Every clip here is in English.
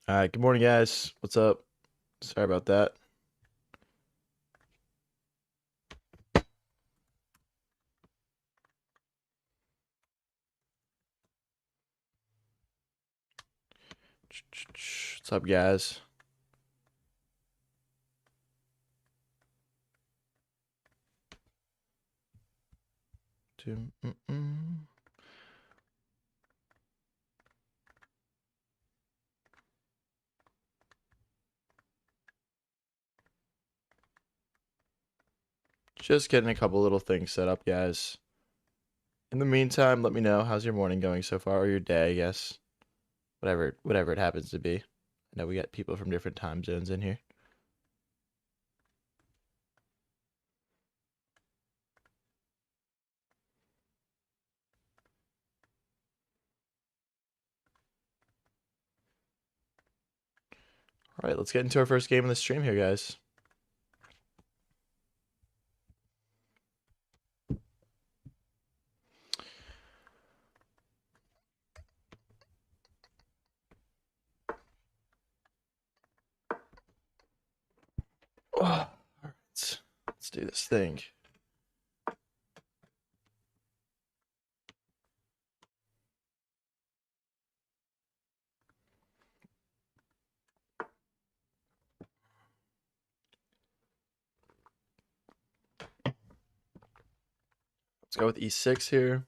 All right, good morning, guys. What's up? Sorry about that. What's up, guys? Just getting a couple little things set up, guys. In the meantime, let me know how's your morning going so far, or your day, I guess. Whatever it happens to be. I know we got people from different time zones in here. All right, let's get into our first game of the stream here, guys. Oh, all right, let's do this thing. Let's go with e6 here.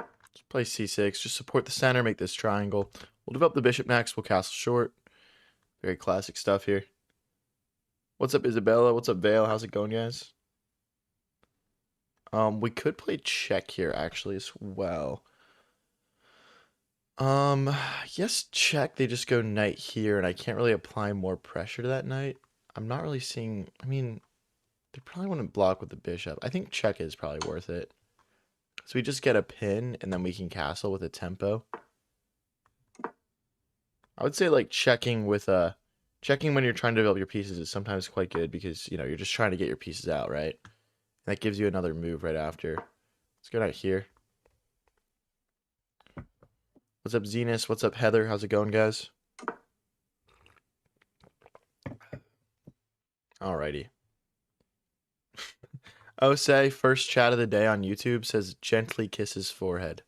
Let's play c6. Just support the center, make this triangle. We'll develop the bishop next. We'll castle short. Very classic stuff here. What's up, Isabella? What's up, Vale? How's it going, guys? We could play check here actually as well. Yes, check. They just go knight here, and I can't really apply more pressure to that knight. I'm not really seeing. I mean, they probably wouldn't block with the bishop. I think check is probably worth it. So we just get a pin, and then we can castle with a tempo. I would say like checking with a checking when you're trying to develop your pieces is sometimes quite good because you're just trying to get your pieces out, right? And that gives you another move right after. Let's go right here. What's up, Zenus? What's up, Heather? How's it going, guys? Alrighty. Osei, first chat of the day on YouTube, says gently kisses forehead.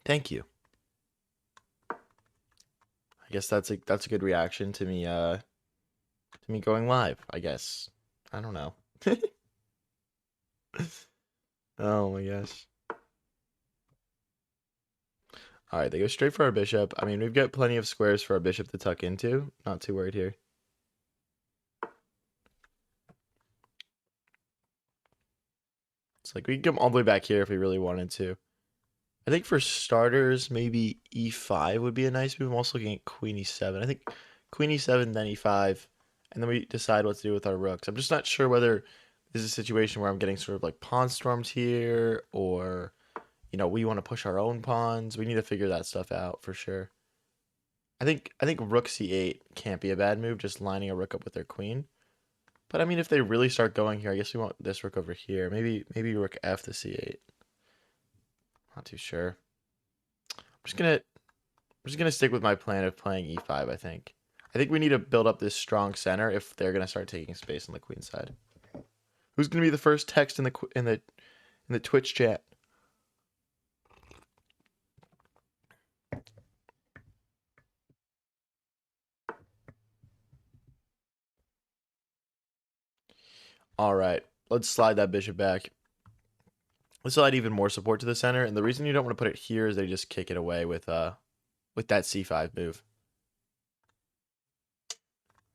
Thank you. I guess that's a good reaction to me going live, I guess. I don't know. Oh my gosh. Alright, they go straight for our bishop. I mean, we've got plenty of squares for our bishop to tuck into. Not too worried here. It's like we can come all the way back here if we really wanted to. I think for starters, maybe e5 would be a nice move. I'm also looking at queen e7. I think queen e7, then e5, and then we decide what to do with our rooks. I'm just not sure whether this is a situation where I'm getting sort of like pawn stormed here, or we want to push our own pawns. We need to figure that stuff out for sure. I think rook c8 can't be a bad move, just lining a rook up with their queen. But I mean, if they really start going here, I guess we want this rook over here. Maybe rook f to c8. Not too sure. I'm just gonna stick with my plan of playing e5. I think we need to build up this strong center if they're gonna start taking space on the queen side. Who's gonna be the first text in the Twitch chat? All right, let's slide that bishop back. Let's add even more support to the center, and the reason you don't want to put it here is they just kick it away with that c5 move.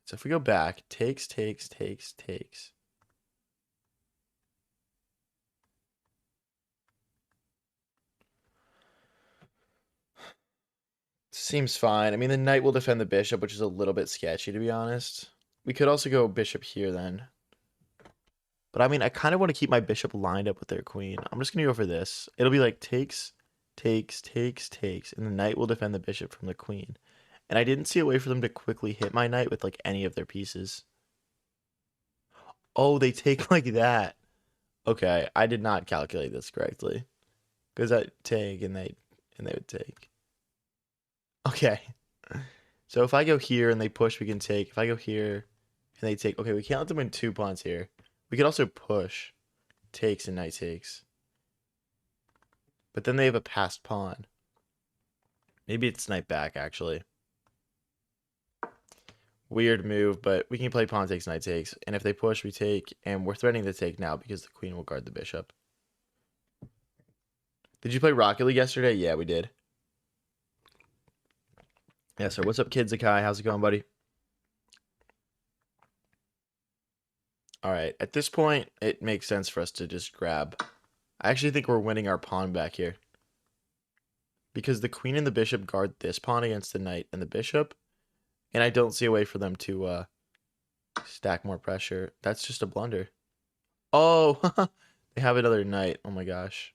So if we go back, takes. Seems fine. I mean, the knight will defend the bishop, which is a little bit sketchy, to be honest. We could also go bishop here then. But I mean, I kind of want to keep my bishop lined up with their queen. I'm just going to go for this. It'll be like takes, and the knight will defend the bishop from the queen. And I didn't see a way for them to quickly hit my knight with like any of their pieces. Oh, they take like that. Okay, I did not calculate this correctly. Because I take and they would take. Okay. So if I go here and they push, we can take. If I go here and they take, okay, we can't let them win 2 pawns here. We could also push, takes and knight takes. But then they have a passed pawn. Maybe it's knight back actually. Weird move, but we can play pawn takes, knight takes, and if they push, we take, and we're threatening to take now because the queen will guard the bishop. Did you play Rocket League yesterday? Yeah, we did. Yeah, sir. What's up, Kid Zakai? How's it going, buddy? All right. At this point, it makes sense for us to just grab. I actually think we're winning our pawn back here. Because the queen and the bishop guard this pawn against the knight and the bishop. And I don't see a way for them to stack more pressure. That's just a blunder. Oh, they have another knight. Oh my gosh.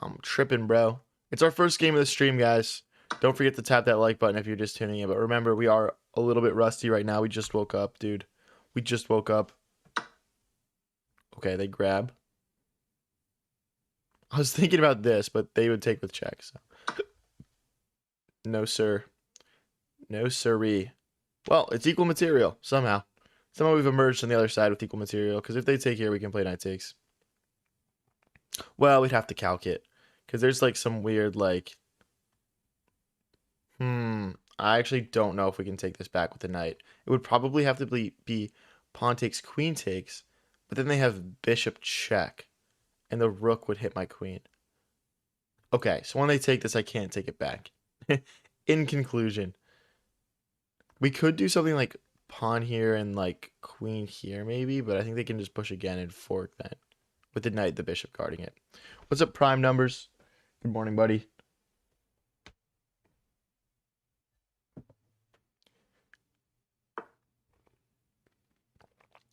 I'm tripping, bro. It's our first game of the stream, guys. Don't forget to tap that like button if you're just tuning in. But remember, we are a little bit rusty right now. We just woke up, dude. We just woke up. Okay, they grab. I was thinking about this, but they would take with check. So. No, sir. No, sirree. Well, it's equal material, somehow. Somehow we've emerged on the other side with equal material. Because if they take here, we can play knight takes. Well, we'd have to calc it. Because there's like some weird like... I actually don't know if we can take this back with the knight. It would probably have to be pawn takes, queen takes. But then they have bishop check. And the rook would hit my queen. Okay, so when they take this, I can't take it back. In conclusion, we could do something like pawn here and like queen here maybe, but I think they can just push again and fork then. With the knight, the bishop guarding it. What's up, prime numbers? Good morning, buddy.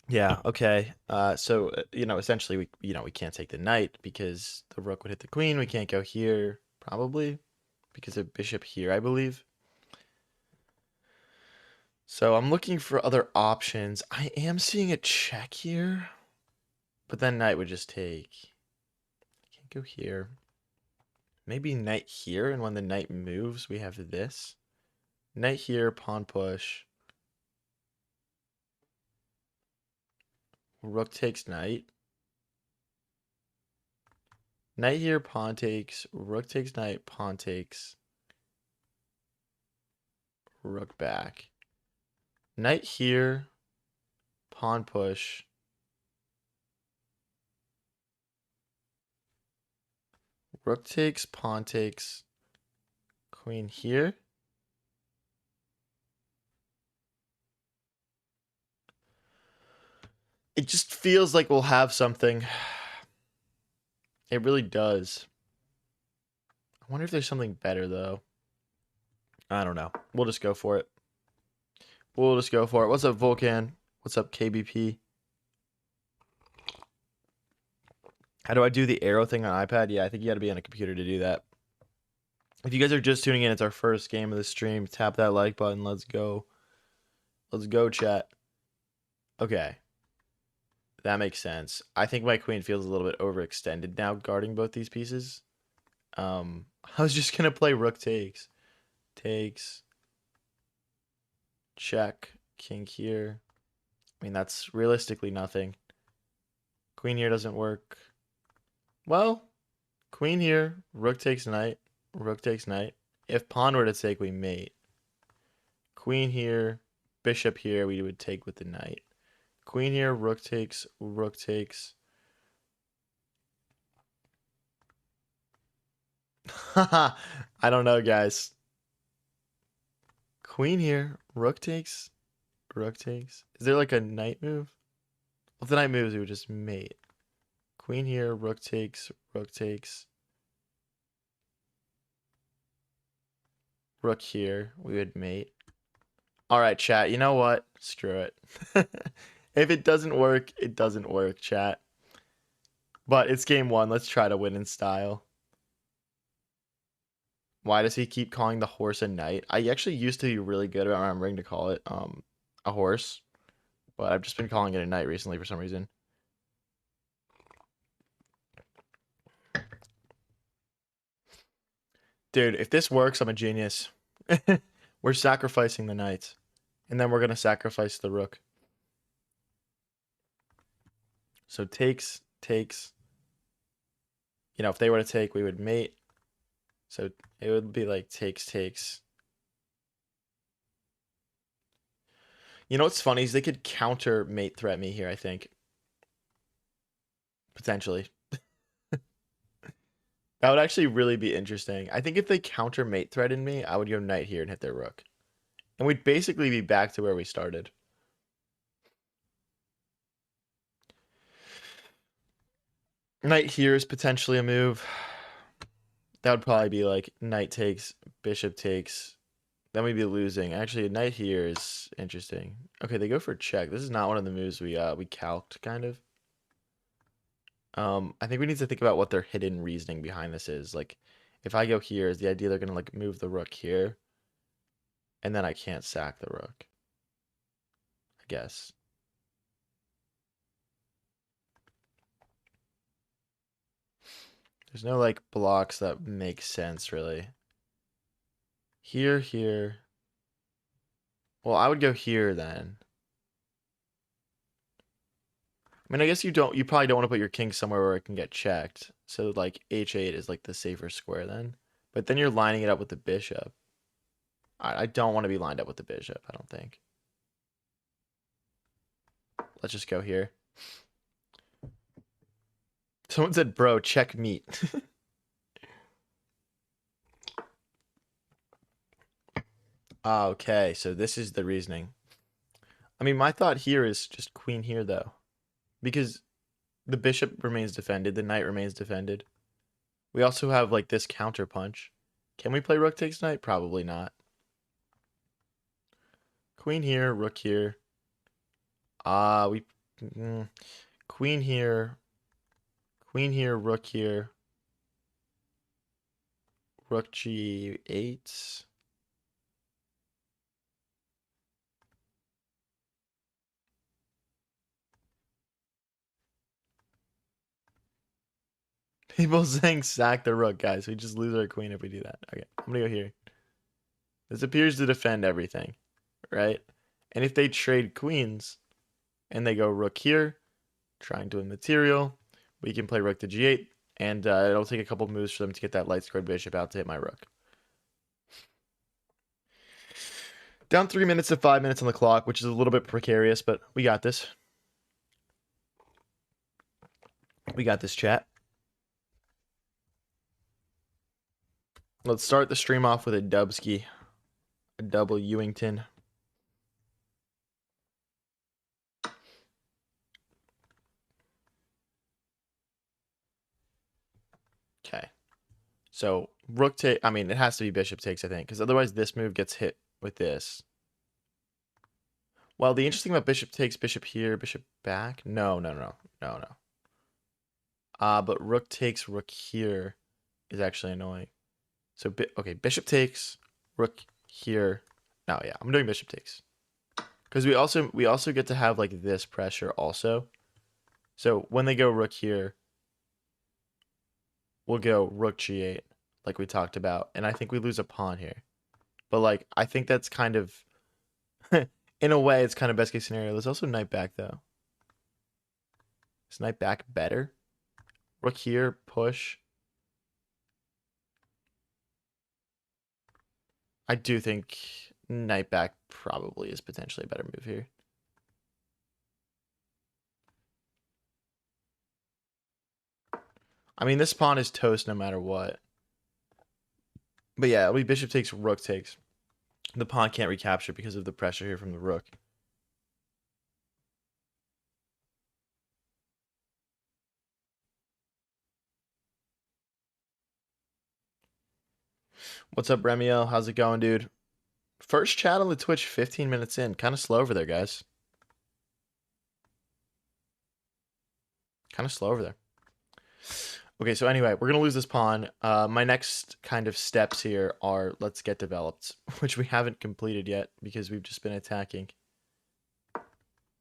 Yeah, okay. So essentially we can't take the knight because the rook would hit the queen. We can't go here, probably, because of bishop here, I believe. So I'm looking for other options. I am seeing a check here, but then knight would just take. I can't go here. Maybe knight here, and when the knight moves, we have this. Knight here, pawn push. Rook takes knight. Knight here, pawn takes. Rook takes knight, pawn takes. Rook back. Knight here, pawn push. Rook takes, pawn takes. Queen here. It just feels like we'll have something. It really does. I wonder if there's something better, though. I don't know. We'll just go for it. We'll just go for it. What's up, Vulcan? What's up, KBP? How do I do the arrow thing on iPad? Yeah, I think you got to be on a computer to do that. If you guys are just tuning in, it's our first game of the stream. Tap that like button. Let's go. Let's go, chat. Okay. That makes sense. I think my queen feels a little bit overextended now guarding both these pieces. I was just going to play rook takes. Takes. Check. King here. I mean, that's realistically nothing. Queen here doesn't work. Well, queen here. Rook takes knight. Rook takes knight. If pawn were to take, we mate. Queen here. Bishop here, we would take with the knight. Queen here. Rook takes. Rook takes. Haha. I don't know, guys. Queen here. Rook takes. Rook takes. Is there like a knight move? Well, if the knight moves, we would just mate. Queen here. Rook takes. Rook takes. Rook here. We would mate. All right, chat. You know what? Screw it. If it doesn't work, it doesn't work, chat. But it's game one. Let's try to win in style. Why does he keep calling the horse a knight? I actually used to be really good about remembering to call it a horse, but I've just been calling it a knight recently for some reason. Dude, if this works, I'm a genius. We're sacrificing the knight, and then we're gonna sacrifice the rook. So takes. You know, if they were to take, we would mate. So it would be like takes. You know what's funny is they could counter mate threat me here, I think. Potentially. That would actually really be interesting. I think if they counter mate threatened me, I would go knight here and hit their rook. And we'd basically be back to where we started. Knight here is potentially a move. That would probably be like knight takes, bishop takes. Then we'd be losing. Actually, knight here is interesting. Okay, they go for check. This is not one of the moves we calced, kind of. I think we need to think about what their hidden reasoning behind this is. Like, if I go here, is the idea they're gonna like move the rook here, and then I can't sack the rook. I guess. There's no like blocks that make sense really. Here. Well, I would go here then. I mean, I guess you probably don't want to put your king somewhere where it can get checked. So like h8 is like the safer square then. But then you're lining it up with the bishop. I don't want to be lined up with the bishop, I don't think. Let's just go here. Someone said, bro, check meat. Okay, so this is the reasoning. I mean, my thought here is just queen here, though. Because the bishop remains defended, the knight remains defended. We also have, like, this counter punch. Can we play rook takes knight? Probably not. Queen here, rook here. Queen here. Queen here, rook here. Rook g8. People saying sack the rook, guys. We just lose our queen if we do that. Okay, I'm gonna go here. This appears to defend everything, right? And if they trade queens and they go rook here, trying to win material, we can play rook to g8, and it'll take a couple moves for them to get that light squared bishop out to hit my rook. Down 3 minutes to 5 minutes on the clock, which is a little bit precarious, but we got this. We got this, chat. Let's start the stream off with a Dubski. A double Ewington. Okay. So rook take, I mean, it has to be bishop takes, I think, because otherwise this move gets hit with this. Well, the interesting about bishop takes, bishop here, bishop back. No. But rook takes, rook here is actually annoying. So, okay, bishop takes, rook here. No, yeah, I'm doing bishop takes. Because we also get to have like this pressure also. So when they go rook here, we'll go rook g8 like we talked about. And I think we lose a pawn here. But like, I think that's kind of, in a way, it's kind of best case scenario. There's also knight back though. Is knight back better? Rook here, push. I do think knight back probably is potentially a better move here. I mean, this pawn is toast no matter what. But yeah, it'll be bishop takes, rook takes. The pawn can't recapture because of the pressure here from the rook. What's up, Remiel? How's it going, dude? First chat on the Twitch 15 minutes in. Kind of slow over there, guys. Kind of slow over there. Okay, so anyway, we're gonna lose this pawn. My next kind of steps here are let's get developed, which we haven't completed yet because we've just been attacking.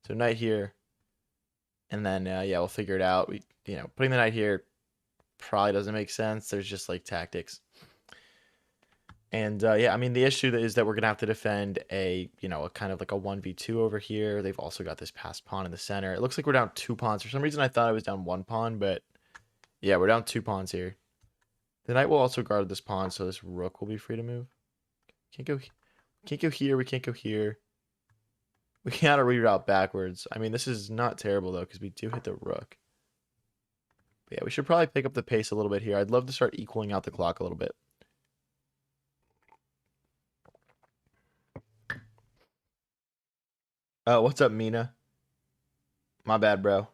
So knight here, and then yeah, we'll figure it out. Putting the knight here probably doesn't make sense. There's just like tactics. And yeah, I mean the issue is that we're gonna have to defend a kind of like a 1v2 over here. They've also got this passed pawn in the center. It looks like we're down 2 pawns. For some reason I thought I was down 1 pawn, but yeah, we're down 2 pawns here. The knight will also guard this pawn, so this rook will be free to move. Can't go here, we can't go here. We gotta reroute backwards. I mean, this is not terrible though, because we do hit the rook. But yeah, we should probably pick up the pace a little bit here. I'd love to start equaling out the clock a little bit. What's up, Mina? My bad, bro.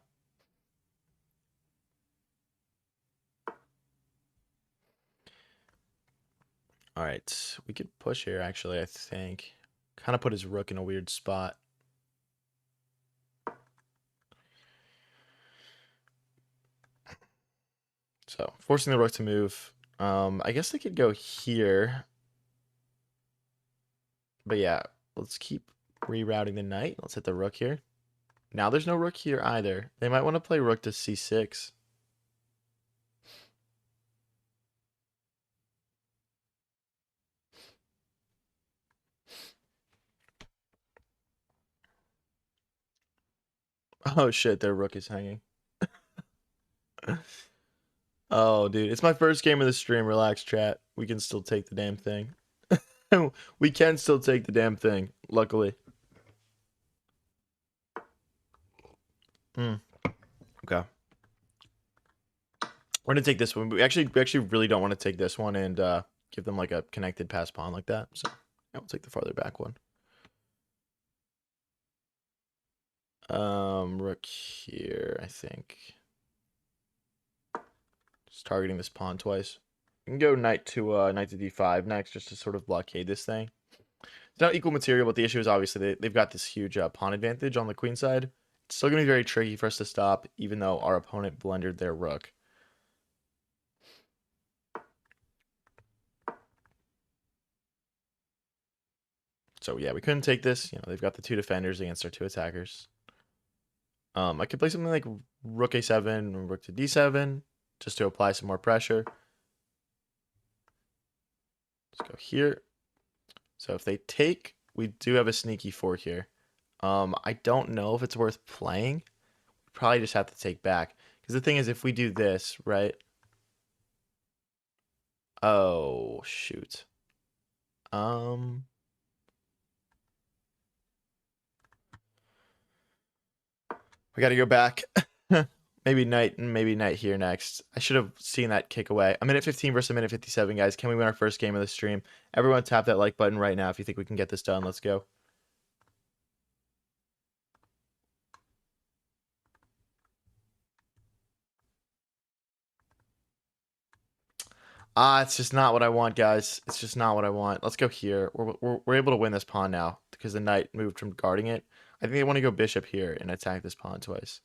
All right, we could push here, actually, I think. Kind of put his rook in a weird spot. So, forcing the rook to move. I guess they could go here. But yeah, let's keep rerouting the knight. Let's hit the rook here. Now there's no rook here either. They might want to play rook to c6. Oh shit, their rook is hanging. Oh, dude, it's my first game of the stream. Relax, chat. We can still take the damn thing. We can still take the damn thing, luckily. Okay. We're gonna take this one. We actually really don't want to take this one and give them like a connected pass pawn like that. So yeah, we'll take the farther back one. Rook here, I think. Just targeting this pawn twice. We can go knight to d5 next, just to sort of blockade this thing. It's not equal material, but the issue is obviously they've got this huge pawn advantage on the queen side. It's still gonna be very tricky for us to stop, even though our opponent blendered their rook. So yeah, we couldn't take this. They've got the 2 defenders against our 2 attackers. I could play something like rook a7, rook to d7, just to apply some more pressure. Let's go here. So if they take, we do have a sneaky fork here. I don't know if it's worth playing. We probably just have to take back. Because the thing is, if we do this, right? Oh, shoot. We got to go back. Maybe knight here next. I should have seen that kick away. A minute 15 versus a minute 57, guys. Can we win our first game of the stream? Everyone tap that like button right now if you think we can get this done. Let's go. It's just not what I want, guys. It's just not what I want. Let's go here. We're able to win this pawn now because the knight moved from guarding it. I think they want to go bishop here and attack this pawn twice.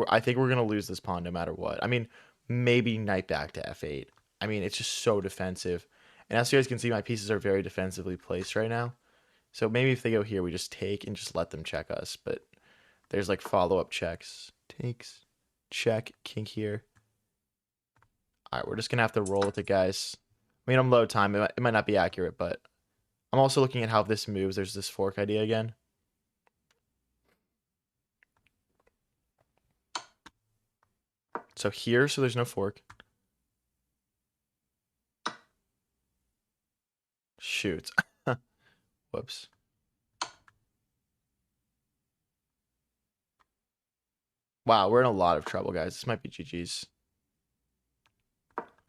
I think we're going to lose this pawn no matter what. I mean, maybe knight back to f8. I mean, it's just so defensive. And as you guys can see, my pieces are very defensively placed right now. So maybe if they go here, we just take and just let them check us. But there's like follow-up checks. Takes, check, king here. All right, we're just going to have to roll with it, guys. I mean, I'm low time. It might not be accurate, but I'm also looking at how this moves. There's this fork idea again. So here, so there's no fork. Shoot. Whoops. Wow, we're in a lot of trouble, guys. This might be GG's.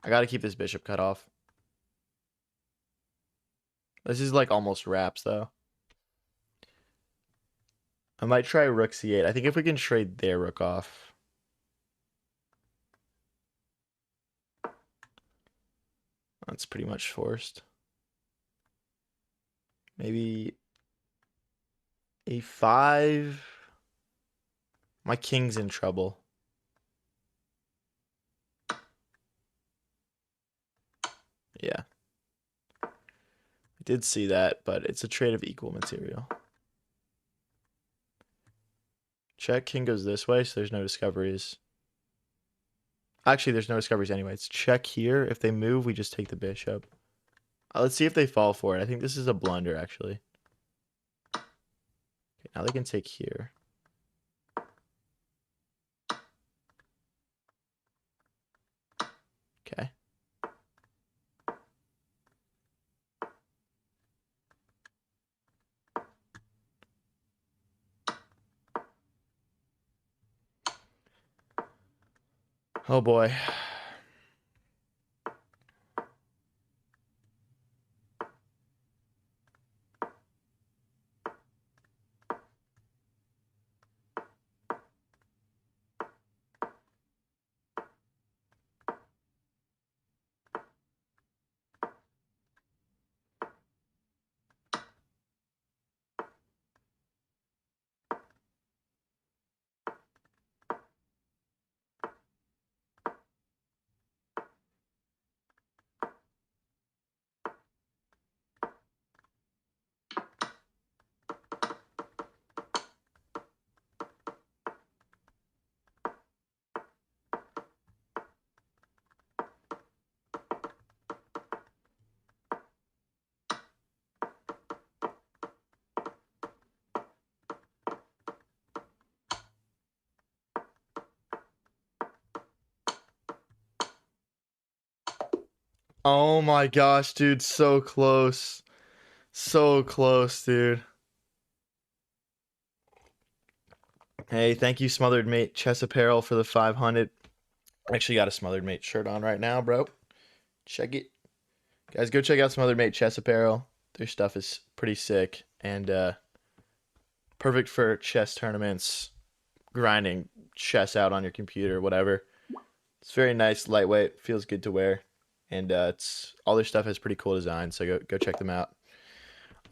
I got to keep this bishop cut off. This is like almost wraps, though. I might try rook c8. I think if we can trade their rook off. That's pretty much forced. Maybe a5. My king's in trouble. Yeah. I did see that, but it's a trade of equal material. Check, king goes this way, so there's no discoveries. Actually, there's no discoveries anyway. It's check here. If they move, we just take the bishop. Let's see if they fall for it. I think this is a blunder, actually. Okay, now they can take here. Okay. Oh boy. Oh my gosh, dude. So close. So close, dude. Hey, thank you, Smothered Mate Chess Apparel, for the 500. I actually got a Smothered Mate shirt on right now, bro. Check it. Guys, go check out Smothered Mate Chess Apparel. Their stuff is pretty sick and perfect for chess tournaments, grinding chess out on your computer, whatever. It's very nice, lightweight, feels good to wear, and it's all their stuff has pretty cool design. So go check them out.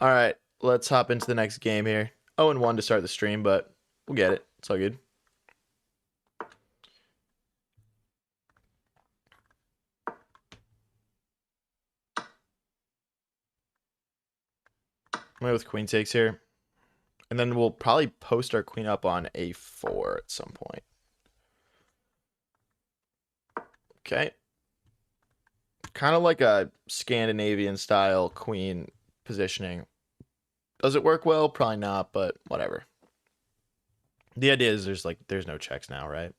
All right, let's hop into the next game here. 0-1 to start the stream, but we'll get it. It's all good. I'm going with queen takes here. And then we'll probably post our queen up on a4 at some point. Okay. Kind of like a Scandinavian style queen positioning. Does it work well? Probably not, but whatever. The idea is there's no checks now, right?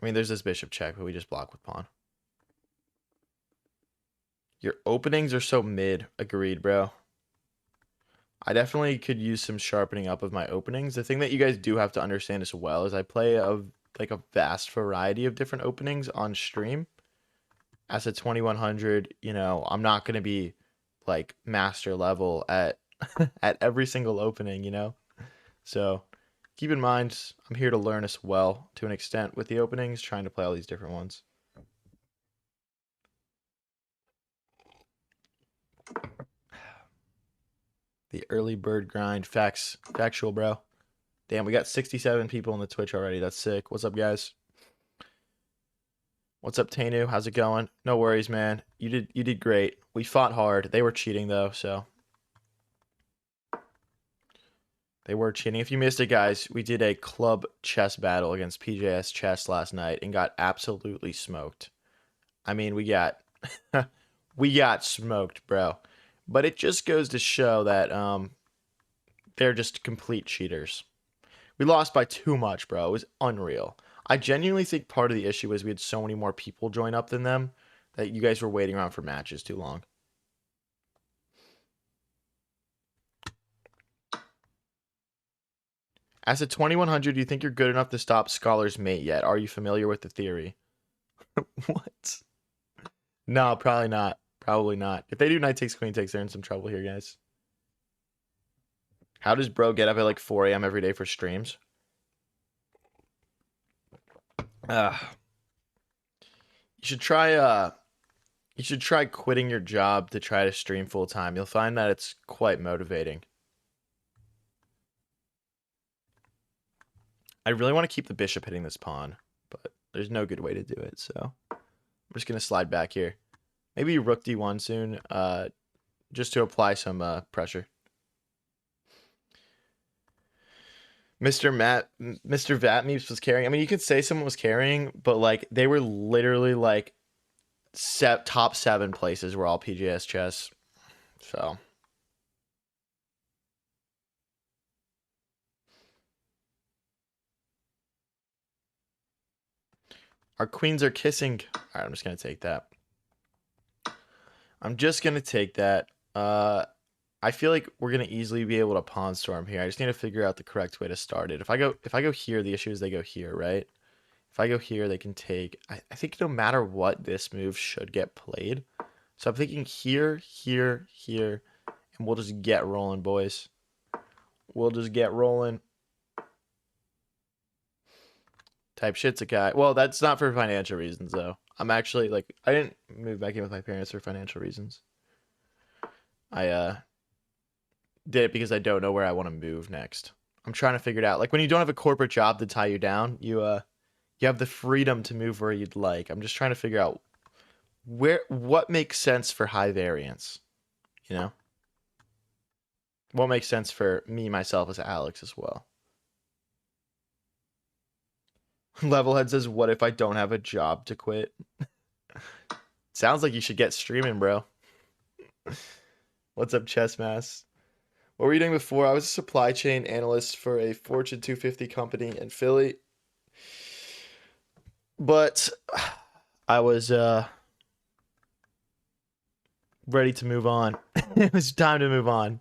I mean, there's this bishop check, but we just block with pawn. Your openings are so mid. Agreed, bro. I definitely could use some sharpening up of my openings. The thing that you guys do have to understand as well is I play a vast variety of different openings on stream. As a 2100, I'm not going to be like master level at at every single opening. So keep in mind, I'm here to learn as well to an extent with the openings, trying to play all these different ones. The early bird grind, factual, bro. Damn, we got 67 people on the Twitch already. That's sick. What's up, guys? What's up, Tanu? How's it going? No worries, man. You did great. We fought hard. They were cheating though, so they were cheating. If you missed it, guys, we did a club chess battle against PJS Chess last night and got absolutely smoked. I mean, we got we got smoked, bro. But it just goes to show that they're just complete cheaters. We lost by too much, bro. It was unreal. I genuinely think part of the issue is we had so many more people join up than them that you guys were waiting around for matches too long. As a 2100, do you think you're good enough to stop Scholar's Mate yet? Are you familiar with the theory? What? No, probably not. Probably not. If they do knight takes, queen takes, they're in some trouble here, guys. How does bro get up at like 4 a.m. every day for streams? You should try quitting your job to try to stream full time. You'll find that it's quite motivating. I really want to keep the bishop hitting this pawn, but there's no good way to do it, so I'm just gonna slide back here. Maybe rook d1 soon, just to apply some pressure. Mr. Vatmeeps was carrying. I mean, you could say someone was carrying, but like they were literally like top 7 places were all PGS chess. So our queens are kissing. All right, I'm just gonna take that. I'm just gonna take that. I feel like we're gonna easily be able to pawn storm here. I just need to figure out the correct way to start it. If I go here, the issue is they go here, right? If I go here, they can take. I think no matter what, this move should get played. So I'm thinking here, here, here, and we'll just get rolling, boys. We'll just get rolling. Type shit's a guy. Well, that's not for financial reasons though. I'm actually like I didn't move back in with my parents for financial reasons. I did it because I don't know where I want to move next. I'm trying to figure it out. Like when you don't have a corporate job to tie you down, you have the freedom to move where you'd like. I'm just trying to figure out what makes sense for high variance, you know? What makes sense for me myself as Alex as well. Levelhead says, "What if I don't have a job to quit?" Sounds like you should get streaming, bro. What's up, Chessmass? What were you doing before? I was a supply chain analyst for a Fortune 250 company in Philly. But I was ready to move on. It was time to move on.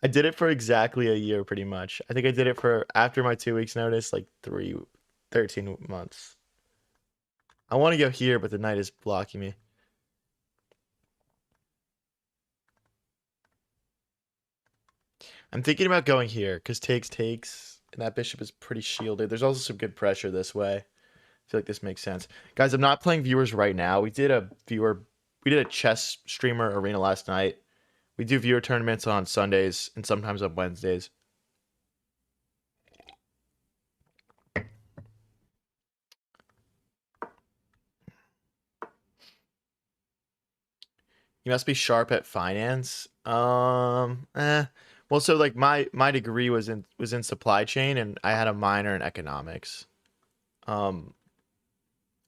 I did it for exactly a year, pretty much. I think I did it for, after my 2 weeks notice, like 13 months. I want to go here, but the knight is blocking me. I'm thinking about going here, because takes, and that bishop is pretty shielded. There's also some good pressure this way. I feel like this makes sense. Guys, I'm not playing viewers right now. We did a chess streamer arena last night. We do viewer tournaments on Sundays and sometimes on Wednesdays. You must be sharp at finance. Well, so like my degree was in supply chain, and I had a minor in economics. Um,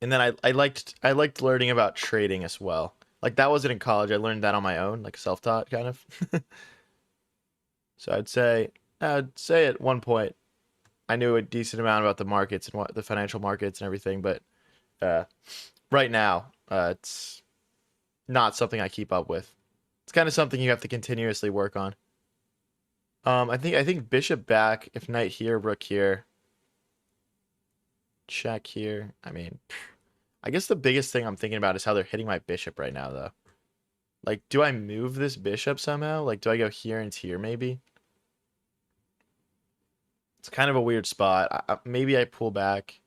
and then I liked learning about trading as well. Like that wasn't in college. I learned that on my own, like self-taught kind of. So I'd say at one point I knew a decent amount about the markets and what the financial markets and everything, but uh, right now it's not something I keep up with. It's kind of something you have to continuously work on. I think bishop back, if knight here, rook here, check here. I mean, I guess the biggest thing I'm thinking about is how they're hitting my bishop right now, though. Like, do I move this bishop somehow? Like, do I go here and here, maybe? It's kind of a weird spot. Maybe I pull back.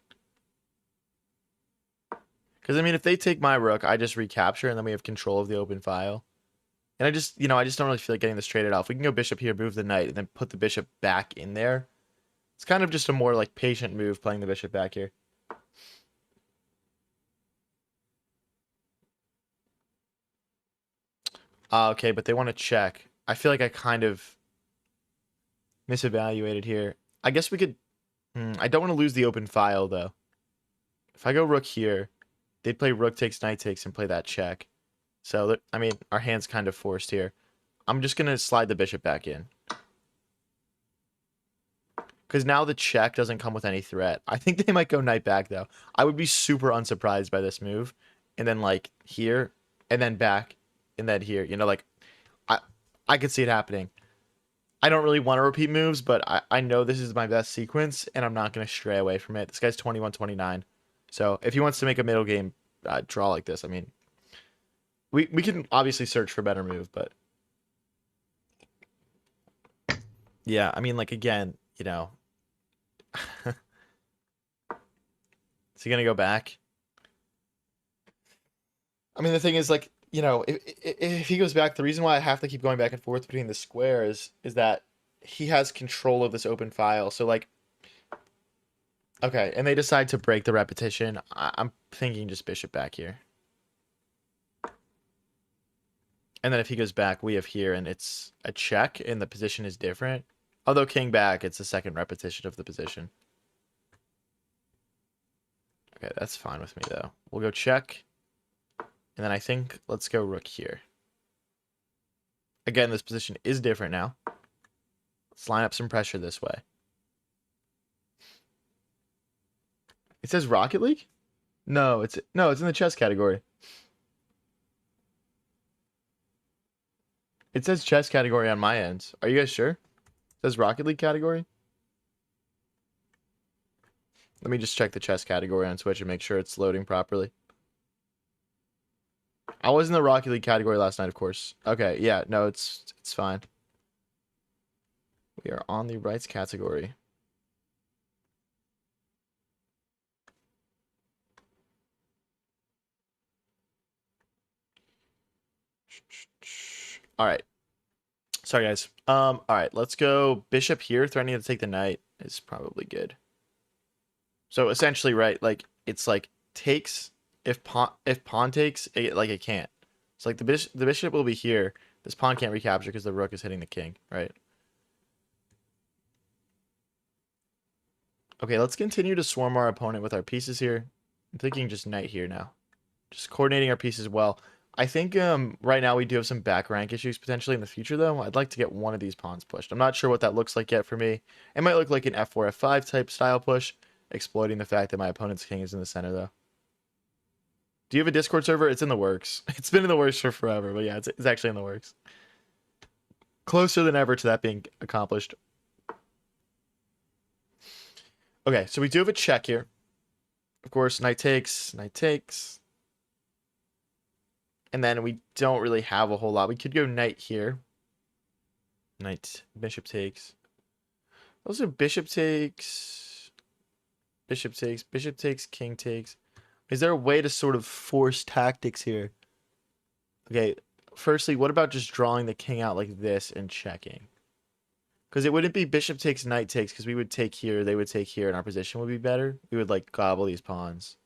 Because, I mean, if they take my rook, I just recapture, and then we have control of the open file. And I just don't really feel like getting this traded off. We can go bishop here, move the knight, and then put the bishop back in there. It's kind of just a more, like, patient move playing the bishop back here. Okay, but they want to check. I feel like I kind of misevaluated here. I guess we could... I don't want to lose the open file, though. If I go rook here, they'd play rook takes, knight takes, and play that check. So, I mean, our hand's kind of forced here. I'm just going to slide the bishop back in. Because now the check doesn't come with any threat. I think they might go knight back, though. I would be super unsurprised by this move. And then, like, here, and then back, and then here. You know, like, I could see it happening. I don't really want to repeat moves, but I know this is my best sequence, and I'm not going to stray away from it. This guy's 21-29. So, if he wants to make a middle game draw like this, I mean, we can obviously search for a better move, but... Yeah, I mean, like, again, you know... Is he going to go back? I mean, the thing is, like, you know, if he goes back, the reason why I have to keep going back and forth between the squares is that he has control of this open file. So, like, okay, and they decide to break the repetition. I'm thinking just bishop back here. And then if he goes back, we have here, and it's a check, and the position is different. Although king back, it's a second repetition of the position. Okay, that's fine with me, though. We'll go check. And then I think let's go rook here. Again, this position is different now. Let's line up some pressure this way. It says Rocket League? No, it's in the chess category. It says chess category on my end. Are you guys sure? It says Rocket League category? Let me just check the chess category on Switch and make sure it's loading properly. I was in the Rocket League category last night, of course. Okay, yeah, no, it's fine. We are on the rights category. All right. Sorry, guys. All right, let's go bishop here. Threatening to take the knight is probably good. So essentially, right, like it's like takes if pawn takes it can't. It's like the bishop will be here. This pawn can't recapture because the rook is hitting the king, right? Okay, let's continue to swarm our opponent with our pieces here. I'm thinking just knight here now. Just coordinating our pieces well. I think right now we do have some back rank issues potentially in the future, though. I'd like to get one of these pawns pushed. I'm not sure what that looks like yet for me. It might look like an f4, f5 type style push, exploiting the fact that my opponent's king is in the center, though. Do you have a Discord server? It's in the works. It's been in the works for forever, but yeah, it's actually in the works. Closer than ever to that being accomplished. Okay, so we do have a check here. Of course, knight takes, knight takes. And then we don't really have a whole lot. We could go knight here. Knight, bishop takes. Also, bishop takes, bishop takes, bishop takes, king takes. Is there a way to sort of force tactics here? Okay, firstly, what about just drawing the king out like this and checking? Because it wouldn't be bishop takes, knight takes, because we would take here, they would take here, and our position would be better. We would, like, gobble these pawns.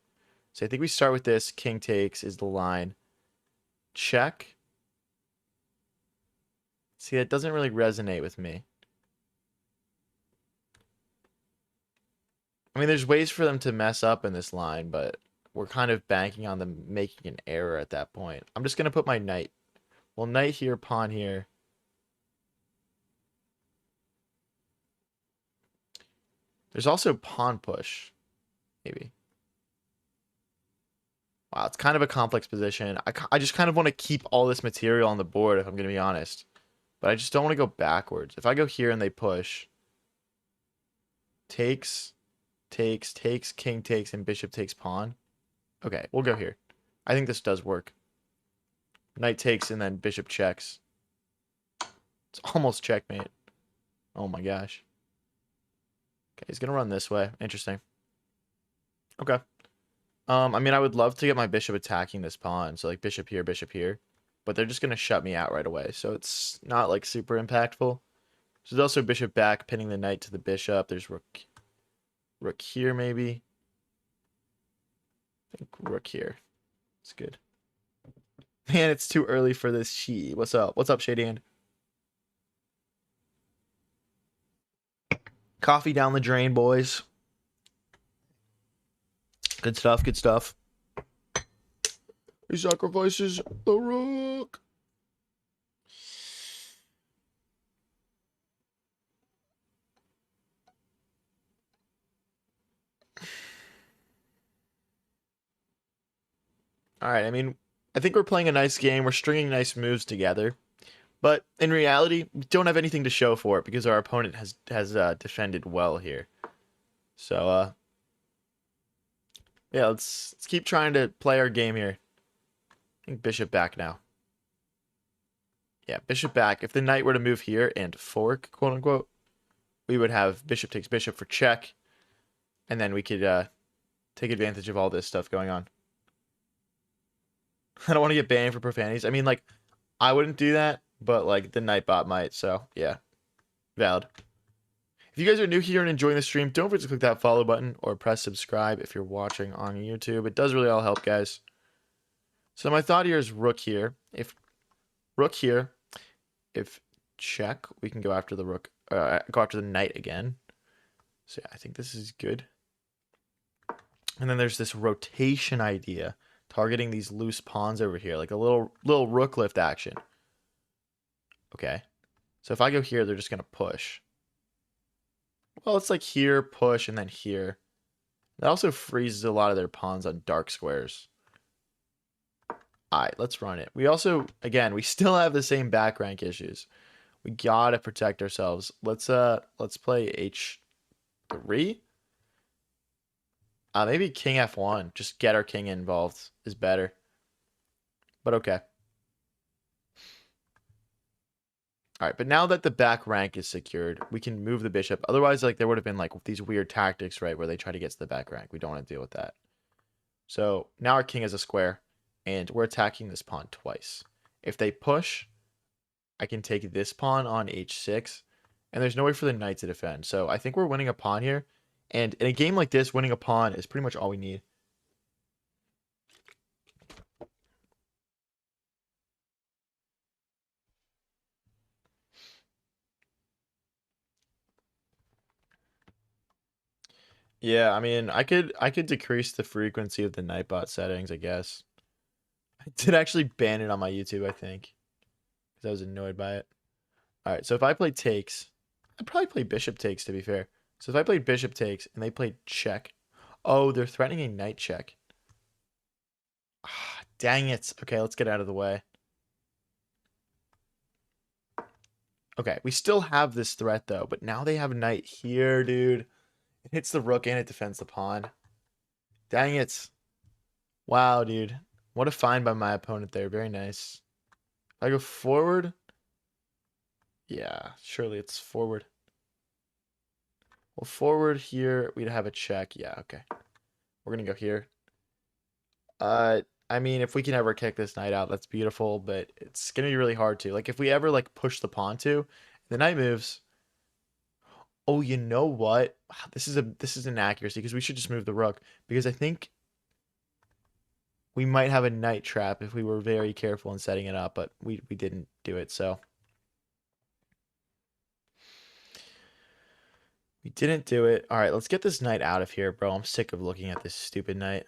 So I think we start with this. King takes is the line. Check. See, that doesn't really resonate with me. I mean, there's ways for them to mess up in this line, but we're kind of banking on them making an error at that point. I'm just going to put my knight. Well, knight here, pawn here. There's also pawn push, maybe. Wow, it's kind of a complex position. I just kind of want to keep all this material on the board, if I'm going to be honest. But I just don't want to go backwards. If I go here and they push, takes, takes, takes, king takes, and bishop takes pawn. Okay, we'll go here. I think this does work. Knight takes and then bishop checks. It's almost checkmate. Oh my gosh. Okay, he's gonna run this way. Interesting. Okay. I mean, I would love to get my bishop attacking this pawn. So, like, bishop here, bishop here. But they're just gonna shut me out right away. So, it's not, like, super impactful. So, there's also bishop back, pinning the knight to the bishop. There's rook here, maybe. I think rook here. It's good. Man, it's too early for this she. What's up? What's up, Shady Hand? Coffee down the drain, boys. Good stuff, good stuff. He sacrifices the rook. All right, I mean, I think we're playing a nice game. We're stringing nice moves together. But in reality, we don't have anything to show for it because our opponent has defended well here. So, yeah, let's keep trying to play our game here. I think bishop back now. Yeah, bishop back. If the knight were to move here and fork, quote unquote, we would have bishop takes bishop for check. And then we could take advantage of all this stuff going on. I don't want to get banned for profanities. I mean, like, I wouldn't do that, but, like, the Nightbot might. So, yeah, valid. If you guys are new here and enjoying the stream, don't forget to click that follow button or press subscribe if you're watching on YouTube. It does really all help, guys. So my thought here is rook here. If rook here. If check, we can go after the rook, go after the knight again. So yeah, I think this is good. And then there's this rotation idea, targeting these loose pawns over here, like a little rook lift action. Okay. So if I go here, they're just gonna push. Well, it's like here, push, and then here. That also freezes a lot of their pawns on dark squares. Alright, let's run it. We also, again, we still have the same back rank issues. We gotta protect ourselves. Let's play h3. Maybe king f1. Just get our king involved is better. But okay. Alright, but now that the back rank is secured, we can move the bishop. Otherwise, like there would have been like these weird tactics, right, where they try to get to the back rank. We don't want to deal with that. So now our king is a square, and we're attacking this pawn twice. If they push, I can take this pawn on h6, and there's no way for the knight to defend. So I think we're winning a pawn here, and in a game like this, winning a pawn is pretty much all we need. Yeah, I mean, I could decrease the frequency of the Nightbot settings, I guess. I did actually ban it on my YouTube, I think, because I was annoyed by it. All right, so if I play takes, I'd probably play bishop takes, to be fair. So if I played bishop takes and they played check, oh, they're threatening a knight check. Ah, dang it. Okay, let's get out of the way. Okay, we still have this threat though, but now they have knight here, dude. It hits the rook and it defends the pawn. Dang it. Wow, dude. What a find by my opponent there. Very nice. If I go forward. Yeah, surely it's forward. Well, forward here, we'd have a check. Yeah, okay. We're going to go here. I mean, if we can ever kick this knight out, that's beautiful, but it's going to be really hard to. Like, if we ever, like, push the pawn to, the knight moves. Oh, you know what? Wow, this is an accuracy, because we should just move the rook, because I think we might have a knight trap if we were very careful in setting it up, but we didn't do it, so. We didn't do it. All right, let's get this knight out of here, bro. I'm sick of looking at this stupid knight.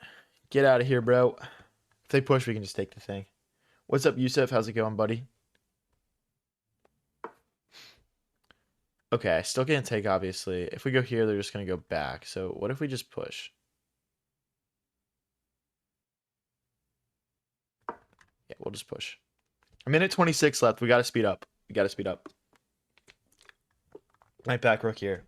Get out of here, bro. If they push, we can just take the thing. What's up, Yusuf? How's it going, buddy? Okay, I still can't take, obviously. If we go here, they're just going to go back. So what if we just push? Yeah, we'll just push. A minute 26 left. We got to speed up. We got to speed up. Knight back rook here.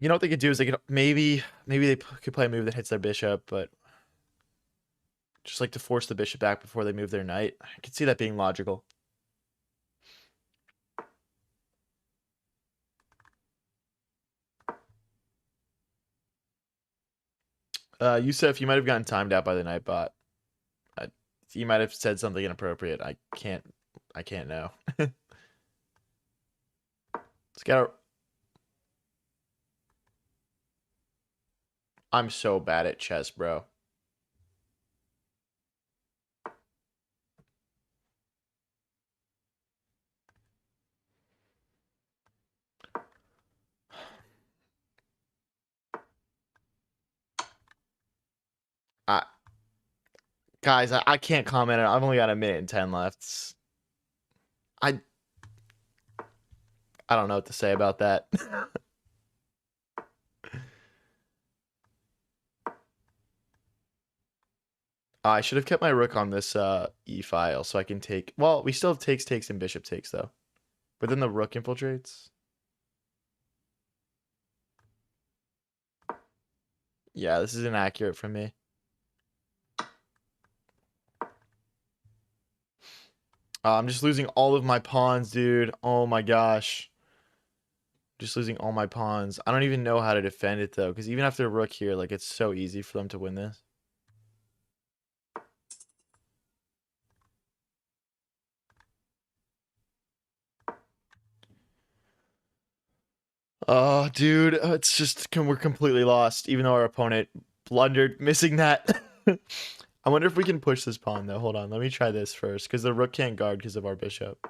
You know what they could do is they could maybe they could play a move that hits their bishop, but just like to force the bishop back before they move their knight. I could see that being logical. Yusuf, you might have gotten timed out by the Nightbot. You might have said something inappropriate. I can't know. Let's get our... I'm so bad at chess, bro. I, guys, I can't comment on it. I've only got a minute and 10 left. I don't know what to say about that. I should have kept my rook on this e file so I can take... Well, we still have takes, and bishop takes, though. But then the rook infiltrates. Yeah, this is inaccurate from me. I'm just losing all of my pawns, dude. Oh my gosh. Just losing all my pawns. I don't even know how to defend it, though, because even after a rook here, like, it's so easy for them to win this. Oh, dude, it's just we're completely lost, even though our opponent blundered, missing that. I I wonder if we can push this pawn though. Hold on, let me try this first because the rook can't guard because of our bishop.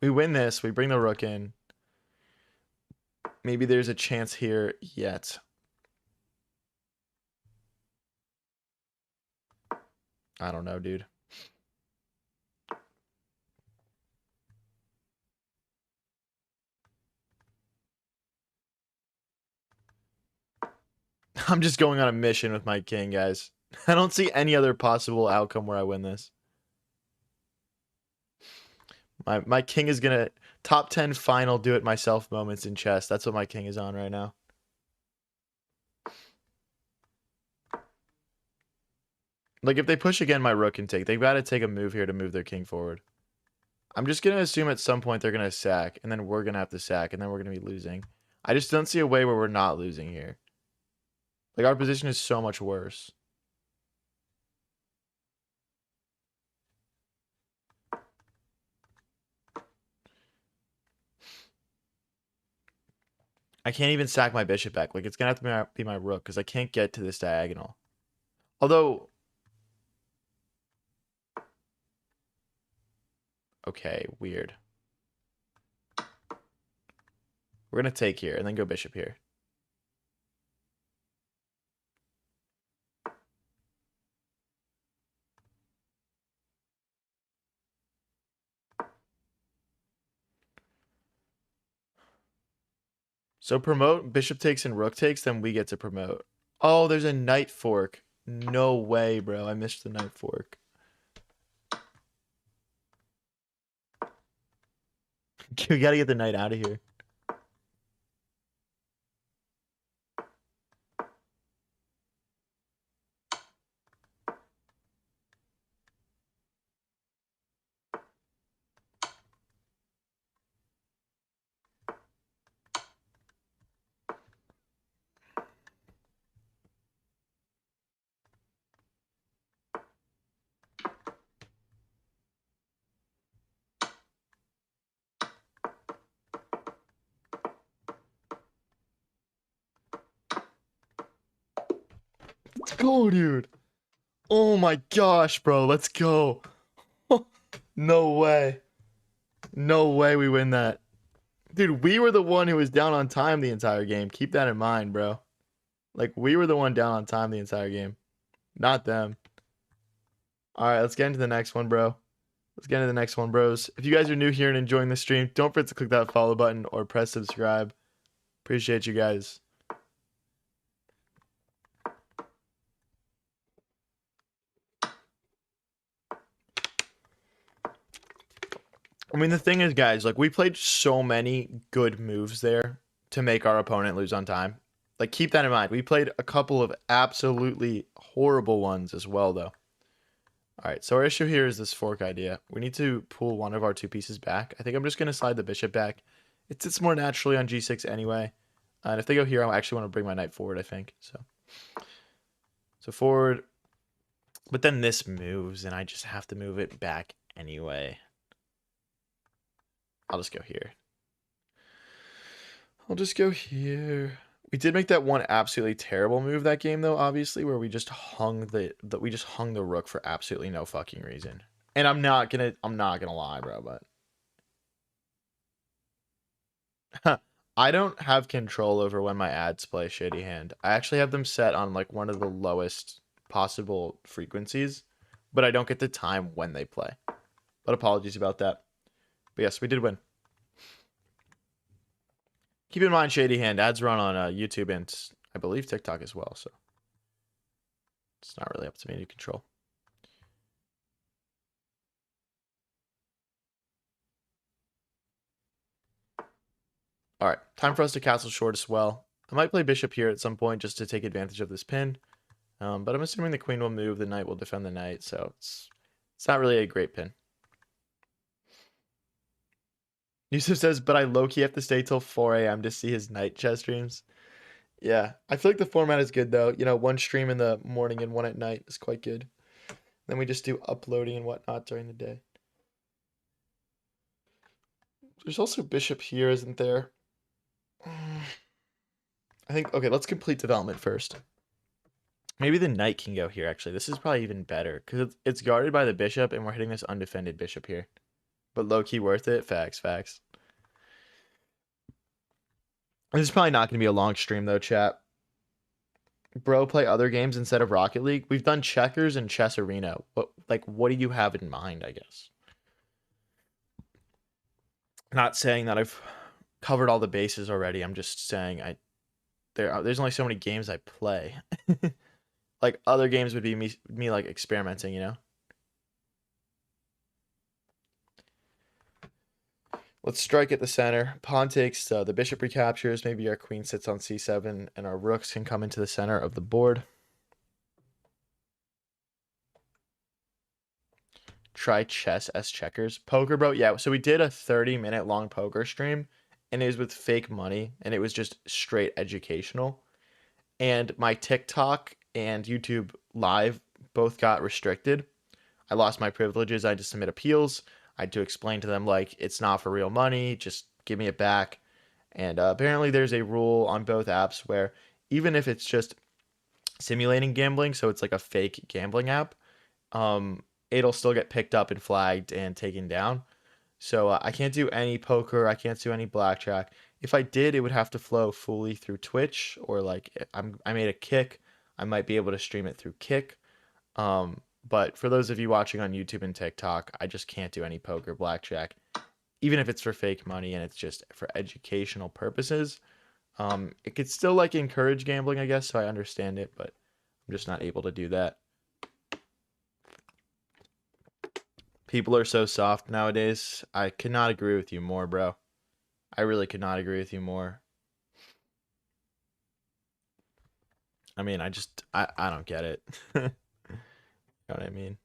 We win this, we bring the rook in. Maybe there's a chance here yet. I don't know, dude. I'm just going on a mission with my king, guys. I don't see any other possible outcome where I win this. My king is gonna top 10 final do it myself moments in chess. That's what my king is on right now. Like if they push again, my rook can take. They've got to take a move here to move their king forward. I'm just gonna assume at some point they're gonna sack, and then we're gonna have to sack, and then we're gonna be losing. I just don't see a way where we're not losing here. Like our position is so much worse. I can't even sack my bishop back. Like it's gonna have to be my rook because I can't get to this diagonal. Although, okay, weird. We're gonna take here and then go bishop here. So promote, bishop takes and rook takes, then we get to promote. Oh, there's a knight fork. No way, bro. I missed the knight fork. We gotta get the knight out of here. Let's go, dude. Oh my gosh, bro. Let's go. No way. No way we win that. Dude, we were the one who was down on time the entire game. Keep that in mind, bro. Like, we were the one down on time the entire game. Not them. All right, let's get into the next one, bro. Let's get into the next one, bros. If you guys are new here and enjoying the stream, don't forget to click that follow button or press subscribe. Appreciate you guys. I mean, the thing is, guys, like, we played so many good moves there to make our opponent lose on time. Like, keep that in mind. We played a couple of absolutely horrible ones as well, though. All right, so our issue here is this fork idea. We need to pull one of our two pieces back. I think I'm just going to slide the bishop back. It sits more naturally on g6 anyway. And if they go here, I actually want to bring my knight forward, I think. So forward. But then this moves, and I just have to move it back anyway. I'll just go here. I'll just go here. We did make that one absolutely terrible move that game, though, obviously, where we just hung the rook for absolutely no fucking reason. And I'm not gonna lie, bro, but I don't have control over when my ads play Shady Hand. I actually have them set on like one of the lowest possible frequencies, but I don't get the time when they play. But apologies about that. But yes, we did win. Keep in mind, Shady Hand ads run on YouTube and I believe TikTok as well, so it's not really up to me to control. All right, time for us to castle short as well. I might play bishop here at some point just to take advantage of this pin, but I'm assuming the queen will move, the knight will defend the knight, so it's not really a great pin. Yusuf says, but I low-key have to stay till 4 a.m. to see his night chess streams. Yeah, I feel like the format is good, though. You know, one stream in the morning and one at night is quite good. Then we just do uploading and whatnot during the day. There's also bishop here, isn't there? I think, okay, let's complete development first. Maybe the knight can go here, actually. This is probably even better because it's guarded by the bishop, and we're hitting this undefended bishop here. But low-key worth it. Facts, facts. This is probably not going to be a long stream, though, chat. Bro, play other games instead of Rocket League. We've done checkers and chess arena. What do you have in mind, I guess? Not saying that I've covered all the bases already. I'm just saying there's only so many games I play. Like other games would be me like experimenting, you know? Let's strike at the center. Pawn takes, the bishop recaptures. Maybe our queen sits on c7, and our rooks can come into the center of the board. Try chess as checkers. Poker, bro. Yeah, so we did a 30-minute long poker stream, and it was with fake money, and it was just straight educational. And my TikTok and YouTube live both got restricted. I lost my privileges. I had to submit appeals. I had to explain to them, like, it's not for real money. Just give me it back. And apparently, there's a rule on both apps where even if it's just simulating gambling, so it's like a fake gambling app, it'll still get picked up and flagged and taken down. So I can't do any poker. I can't do any blackjack. If I did, it would have to flow fully through Twitch, or like I made a Kick. I might be able to stream it through Kick. But for those of you watching on YouTube and TikTok, I just can't do any poker, blackjack, even if it's for fake money and it's just for educational purposes. It could still like encourage gambling, I guess, so I understand it, but I'm just not able to do that. People are so soft nowadays. I could not agree with you more, bro. I really could not agree with you more. I mean, I don't get it. You know what I mean?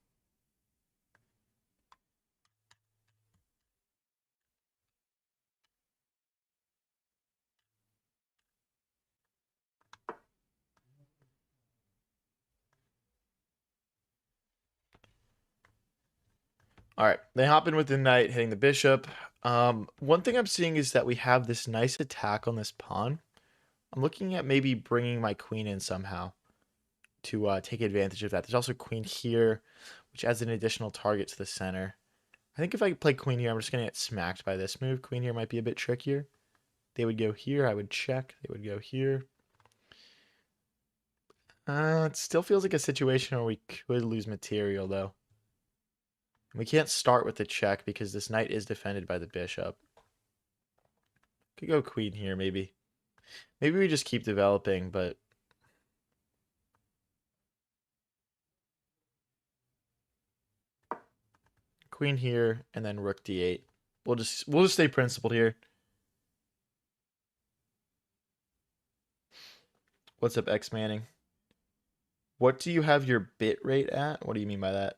All right, they hop in with the knight, hitting the bishop. One thing I'm seeing is that we have this nice attack on this pawn. I'm looking at maybe bringing my queen in somehow to take advantage of that. There's also queen here, which adds an additional target to the center. I think if I play queen here, I'm just going to get smacked by this move. Queen here might be a bit trickier. They would go here. I would check. They would go here. It still feels like a situation where we could lose material, though. We can't start with the check because this knight is defended by the bishop. Could go queen here, maybe. Maybe we just keep developing, but... Queen here, and then rook d8. We'll just stay principled here. What's up, X Manning? What do you have your bit rate at? What do you mean by that?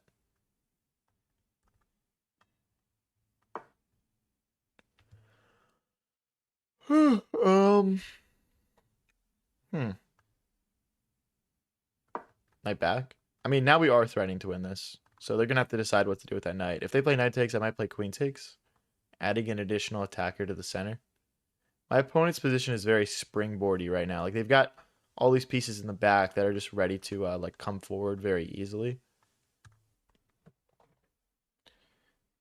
Knight back. I mean, now we are threatening to win this. So they're going to have to decide what to do with that knight. If they play knight takes, I might play queen takes, adding an additional attacker to the center. My opponent's position is very springboardy right now. Like, they've got all these pieces in the back that are just ready to, like, come forward very easily.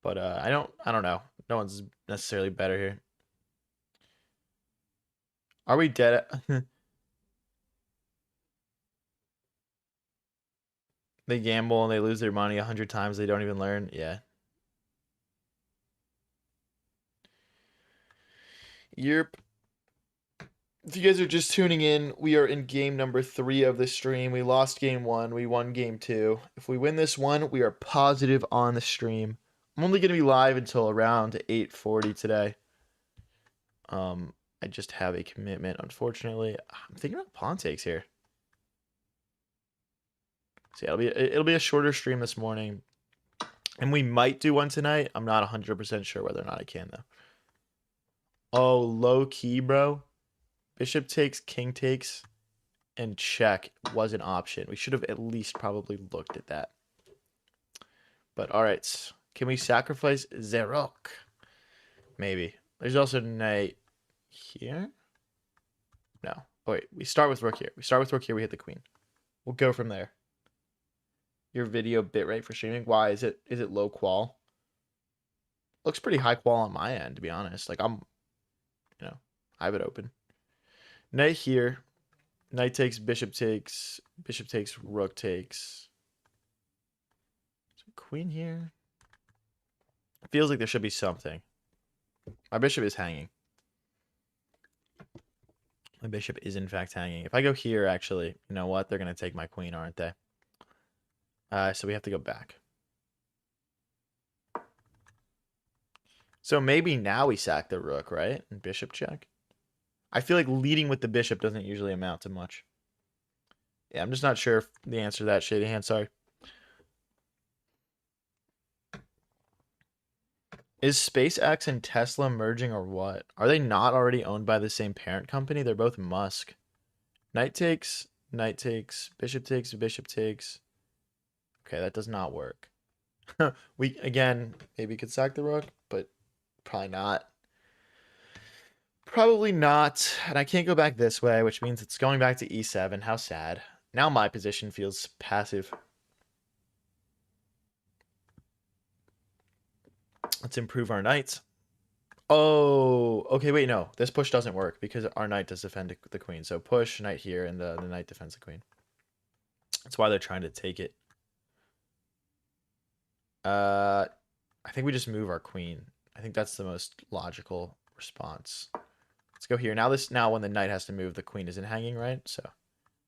But I don't know. No one's necessarily better here. Are we dead? They gamble and they lose their money 100 times. They don't even learn. Yeah. Yep. If you guys are just tuning in, we are in game number 3 of the stream. We lost game 1. We won game 2. If we win this one, we are positive on the stream. I'm only going to be live until around 8:40 today. I just have a commitment, unfortunately. I'm thinking about pawn takes here. So yeah, it'll be a shorter stream this morning. And we might do one tonight. I'm not 100% sure whether or not I can, though. Oh, low key, bro. Bishop takes, king takes, and check was an option. We should have at least probably looked at that. But all right. Can we sacrifice Zerok? Maybe. There's also knight here. No. Oh, wait, we start with rook here. We start with rook here, we hit the queen. We'll go from there. Your video bitrate for streaming? Why is it low qual? Looks pretty high qual on my end, to be honest. Like I have it open. Knight here. Knight takes, bishop takes, rook takes. So queen here. It feels like there should be something. My bishop is hanging. My bishop is in fact hanging. If I go here, actually, you know what? They're going to take my queen, aren't they? So we have to go back. So maybe now we sack the rook, right? And bishop check. I feel like leading with the bishop doesn't usually amount to much. Yeah, I'm just not sure if the answer to that, Shady Hand. Sorry. Is SpaceX and Tesla merging or what? Are they not already owned by the same parent company? They're both Musk. Knight takes, bishop takes, bishop takes. Okay, that does not work. We, again, maybe could sack the rook, but probably not. Probably not. And I can't go back this way, which means it's going back to e7. How sad. Now my position feels passive. Let's improve our knights. Oh, okay, wait, no. This push doesn't work because our knight does defend the queen. So push, knight here, and the knight defends the queen. That's why they're trying to take it. I think we just move our queen. I think that's the most logical response. Let's go here. Now when the knight has to move, the queen isn't hanging, right? So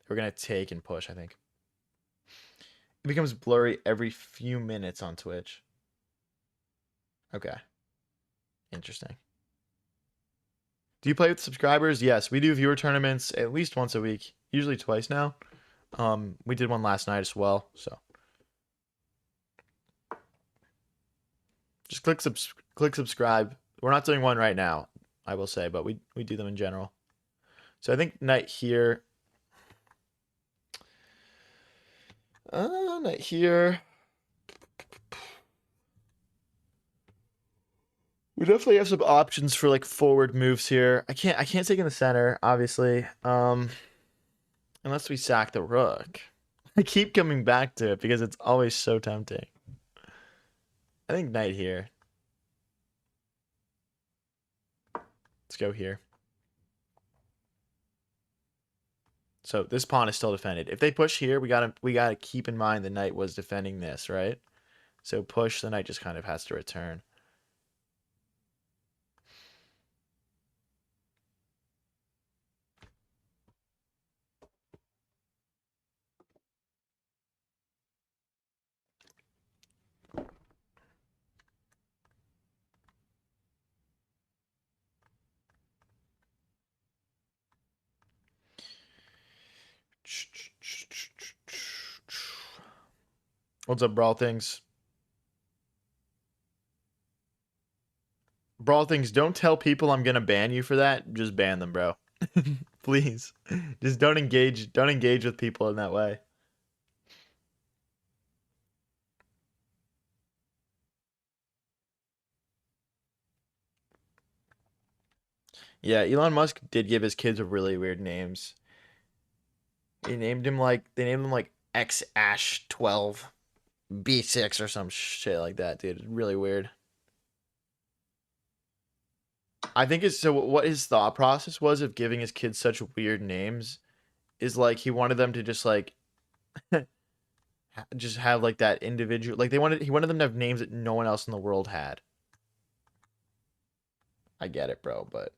we're going to take and push, I think. It becomes blurry every few minutes on Twitch. Okay. Interesting. Do you play with subscribers? Yes, we do viewer tournaments at least once a week, usually twice now. We did one last night as well, so just click subscribe. We're not doing one right now, I will say, but we do them in general. So I think knight here. Knight here. We definitely have some options for like forward moves here. I can't take in the center, obviously. Unless we sack the rook. I keep coming back to it because it's always so tempting. I think knight here. Let's go here. So this pawn is still defended. If they push here, we gotta keep in mind the knight was defending this, right? So push, the knight just kind of has to return. What's up, Brawl Things? Brawl Things, don't tell people I'm gonna ban you for that. Just ban them, bro. Please. Just don't engage with people in that way. Yeah, Elon Musk did give his kids really weird names. They named him like X Ash 12 B6 or some shit like that, dude. Really weird. I think it's so what his thought process was of giving his kids such weird names is like he wanted them to just like just have like that individual like he wanted them to have names that no one else in the world had. I get it, bro, but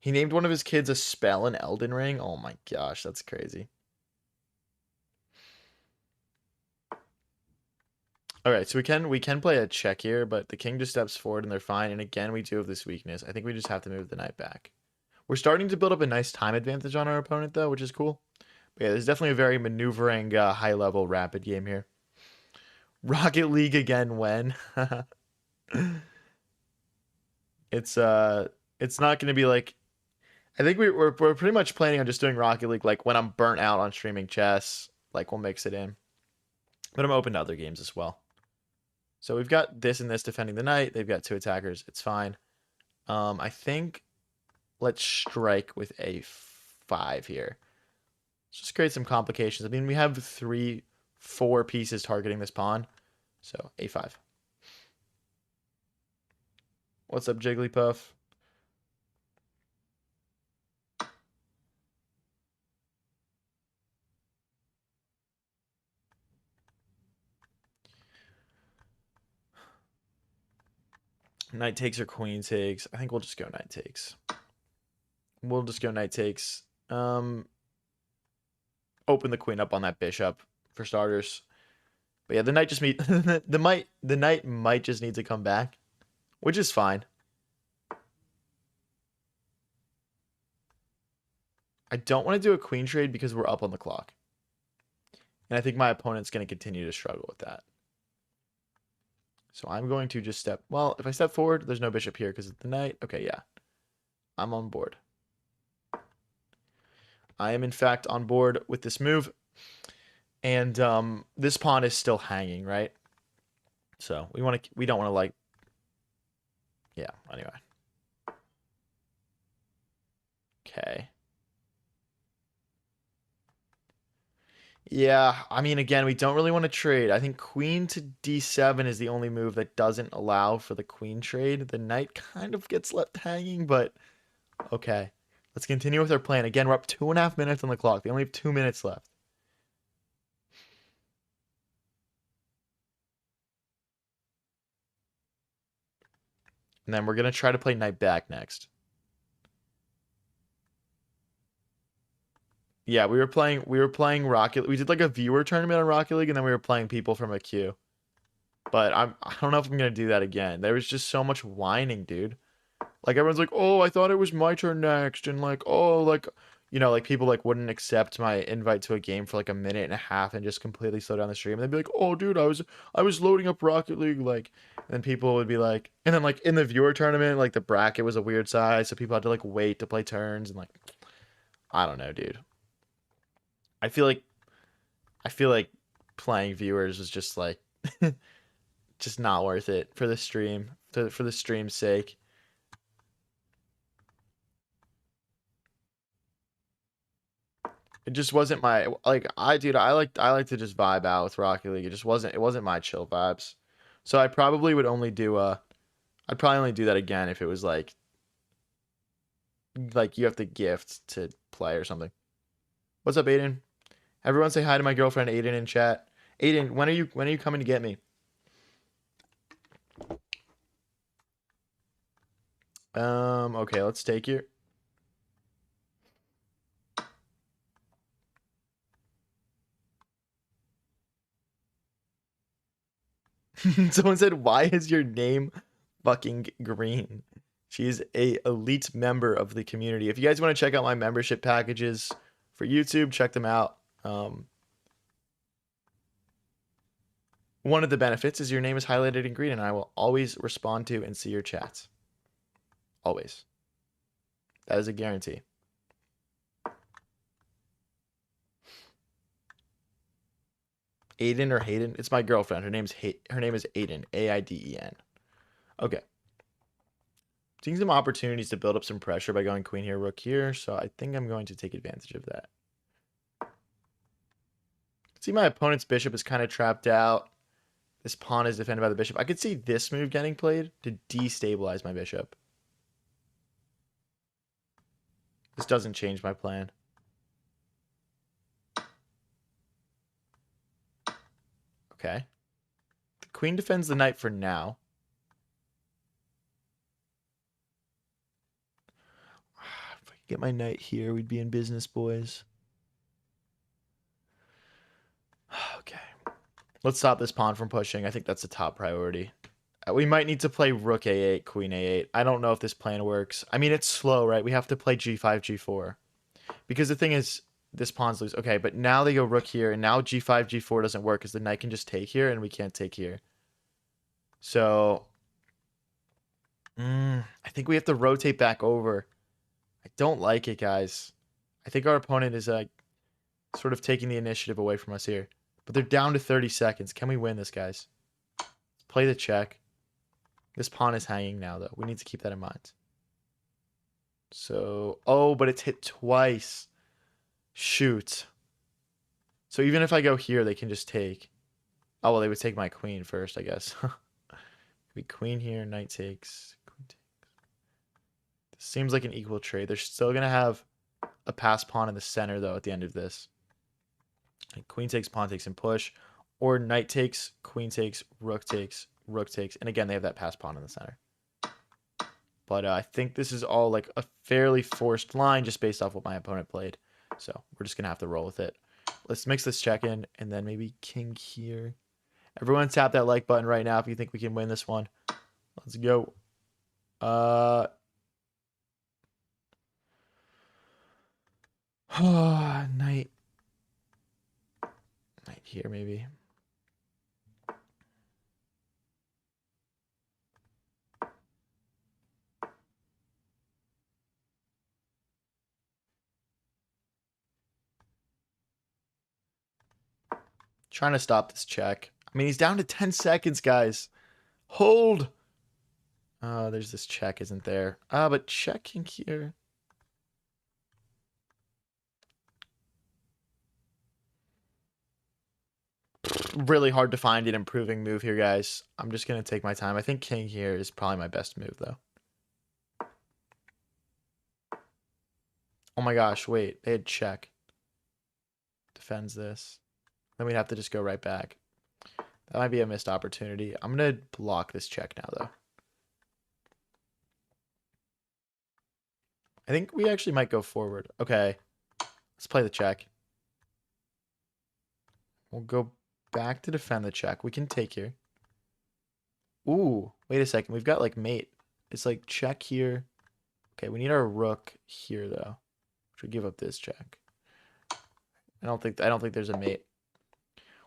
he named one of his kids a spell in Elden Ring. Oh my gosh, that's crazy. All right, so we can play a check here, but the king just steps forward and they're fine. And again, we do have this weakness. I think we just have to move the knight back. We're starting to build up a nice time advantage on our opponent, though, which is cool. But yeah, there's definitely a very maneuvering, high-level, rapid game here. Rocket League again when? It's not going to be like... I think we're pretty much planning on just doing Rocket League like when I'm burnt out on streaming chess. Like, we'll mix it in. But I'm open to other games as well. So we've got this and this defending the knight. They've got two attackers. It's fine. I think let's strike with a5 here. Let's just create some complications. I mean, we have 4 pieces targeting this pawn. So a5. What's up, Jigglypuff? Knight takes or queen takes. I think we'll just go knight takes. We'll just go knight takes. Open the queen up on that bishop for starters. But yeah, the knight just the knight might just need to come back, which is fine. I don't want to do a queen trade because we're up on the clock. And I think my opponent's going to continue to struggle with that. So I'm going to just step... Well, if I step forward, there's no bishop here because of the knight. Okay, yeah. I'm on board. I am, in fact, on board with this move. And this pawn is still hanging, right? So we don't want to, like... Yeah, anyway. Okay. Yeah, I mean, again, we don't really want to trade. I think queen to d7 is the only move that doesn't allow for the queen trade. The knight kind of gets left hanging, but okay. Let's continue with our plan. Again, we're up 2.5 minutes on the clock. They only have 2 minutes left. And then we're going to try to play knight back next. Yeah, we were playing Rocket. We did like a viewer tournament on Rocket League, and then we were playing people from a queue. But I don't know if I'm gonna do that again. There was just so much whining, dude. Like everyone's like, "Oh, I thought it was my turn next," and like, "Oh, like, like people like wouldn't accept my invite to a game for like a minute and a half and just completely slow down the stream. And they'd be like, "Oh, dude, I was loading up Rocket League," like, and then people would be like, and then like in the viewer tournament, like the bracket was a weird size, so people had to like wait to play turns and like, I don't know, dude. I feel like playing viewers is just like just not worth it for the stream, for the stream's sake. It just wasn't my like I like to just vibe out with Rocket League. It wasn't my chill vibes. So I probably would only do I'd probably only do that again if it was like you have to gift to play or something. What's up, Aiden? Everyone say hi to my girlfriend Aiden in chat. Aiden, when are you coming to get me? Okay, let's take your Someone said, "Why is your name fucking green?" She's a elite member of the community. If you guys want to check out my membership packages for YouTube, check them out. One of the benefits is your name is highlighted in green, and I will always respond to and see your chats. Always. That is a guarantee. Aiden or Hayden? It's my girlfriend. Her name is Aiden. Aiden. Okay. Seeing some opportunities to build up some pressure by going queen here, rook here. So I think I'm going to take advantage of that. See, my opponent's bishop is kind of trapped out. This pawn is defended by the bishop. I could see this move getting played to destabilize my bishop. This doesn't change my plan. Okay. The queen defends the knight for now. If I could get my knight here, we'd be in business, boys. Okay. Let's stop this pawn from pushing. I think that's the top priority. We might need to play rook a8, queen a8. I don't know if this plan works. I mean, it's slow, right? We have to play g5, g4. Because the thing is, this pawn's loose. Okay, but now they go rook here, and now g5, g4 doesn't work because the knight can just take here, and we can't take here. So, I think we have to rotate back over. I don't like it, guys. I think our opponent is sort of taking the initiative away from us here. But they're down to 30 seconds. Can we win this, guys? Let's play the check. This pawn is hanging now, though. We need to keep that in mind. So, oh, but it's hit twice. Shoot. So even if I go here, they can just take. Oh, well, they would take my queen first, I guess. Be queen here, knight takes. Queen takes. This seems like an equal trade. They're still going to have a pass pawn in the center, though, at the end of this. Like queen takes, pawn takes, and push. Or knight takes, queen takes, rook takes, rook takes. And again, they have that pass pawn in the center. But I think this is all like a fairly forced line just based off what my opponent played. So we're just going to have to roll with it. Let's mix this check in and then maybe king here. Everyone tap that like button right now if you think we can win this one. Let's go. Knight. Knight here maybe. Trying to stop this check. I mean, he's down to 10 seconds, guys. Hold. There's this check, isn't there? But checking here. Really hard to find an improving move here, guys. I'm just going to take my time. I think king here is probably my best move, though. Oh my gosh, wait. They had check. Defends this. Then we'd have to just go right back. That might be a missed opportunity. I'm going to block this check now, though. I think we actually might go forward. Okay. Let's play the check. We'll go back to defend the check. We can take here. Ooh, wait a second. We've got like mate. It's like check here. Okay, we need our rook here though. Should give up this check. I don't think there's a mate.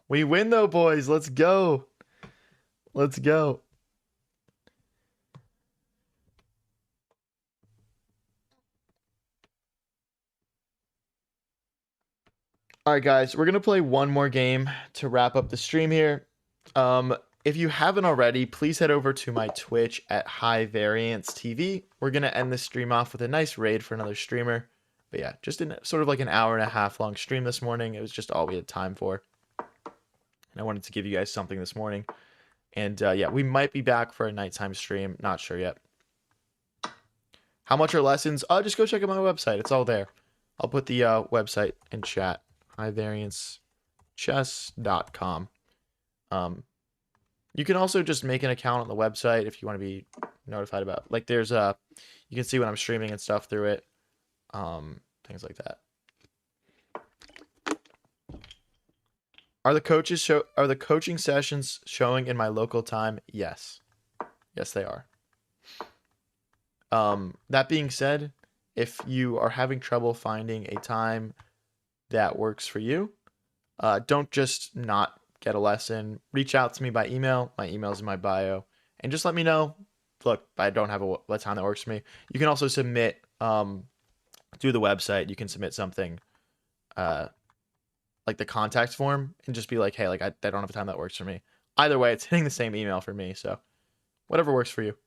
We win though, boys. Let's go. Let's go. All right, guys, we're going to play one more game to wrap up the stream here. If you haven't already, please head over to my Twitch at High Variance TV. We're going to end this stream off with a nice raid for another streamer. But yeah, just in sort of like an hour and a half long stream this morning. It was just all we had time for. And I wanted to give you guys something this morning. And yeah, we might be back for a nighttime stream. Not sure yet. How much are lessons? Just go check out my website. It's all there. I'll put the website in chat. highvariancechess.com. You can also just make an account on the website if you want to be notified about, like, there's you can see when I'm streaming and stuff through it, things like that. Are the coaching sessions showing in my local time? Yes, they are. That being said, if you are having trouble finding a time that works for you, don't just not get a lesson. Reach out to me by email. My email is in my bio, and just let me know. Look, I don't have a time that works for me. You can also submit through the website. You can submit something like the contact form and just be like, hey, like I don't have a time that works for me. Either way, it's hitting the same email for me, so whatever works for you.